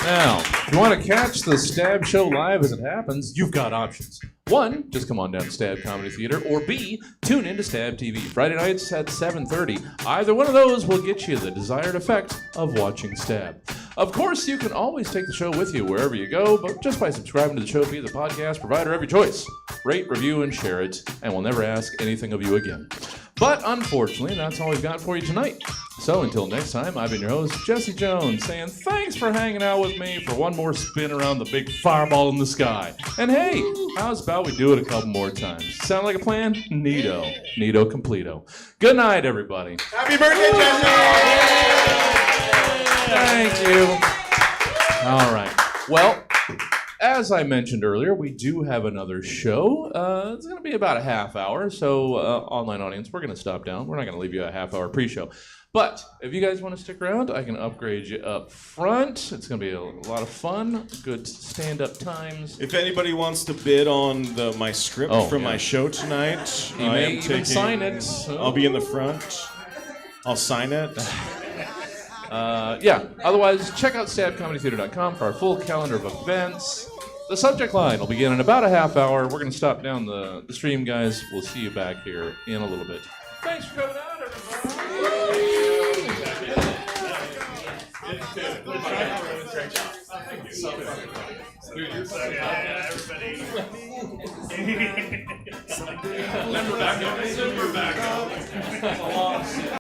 Now, if you want to catch the Stab Show live as it happens, you've got options. One, just come on down to Stab Comedy Theater, or B, tune in to Stab TV, Friday nights at 7:30. Either one of those will get you the desired effect of watching Stab. Of course, you can always take the show with you wherever you go, but just by subscribing to the show via the podcast provider of your choice. Rate, review, and share it, and we'll never ask anything of you again. But unfortunately, that's all we've got for you tonight. So until next time, I've been your host, Jesse Jones, saying thanks for hanging out with me for one more spin around the big fireball in the sky. And hey, how's about we do it a couple more times? Sound like a plan? Neato. Neato completo. Good night, everybody. Happy birthday, Jesse! Thank you. All right. Well, as I mentioned earlier, we do have another show. It's going to be about a half hour, so online audience, we're going to stop down. We're not going to leave you a half hour pre-show. But if you guys want to stick around, I can upgrade you up front. It's going to be a lot of fun, good stand-up times. If anybody wants to bid on my script for my show tonight, you may even sign it. I'll be in the front. I'll sign it. Otherwise, check out stabcomedytheater.com for our full calendar of events. The subject line will begin in about a half hour. We're going to stop down the stream, guys. We'll see you back here in a little bit. Thanks for coming out, everybody. Everybody. Super backup.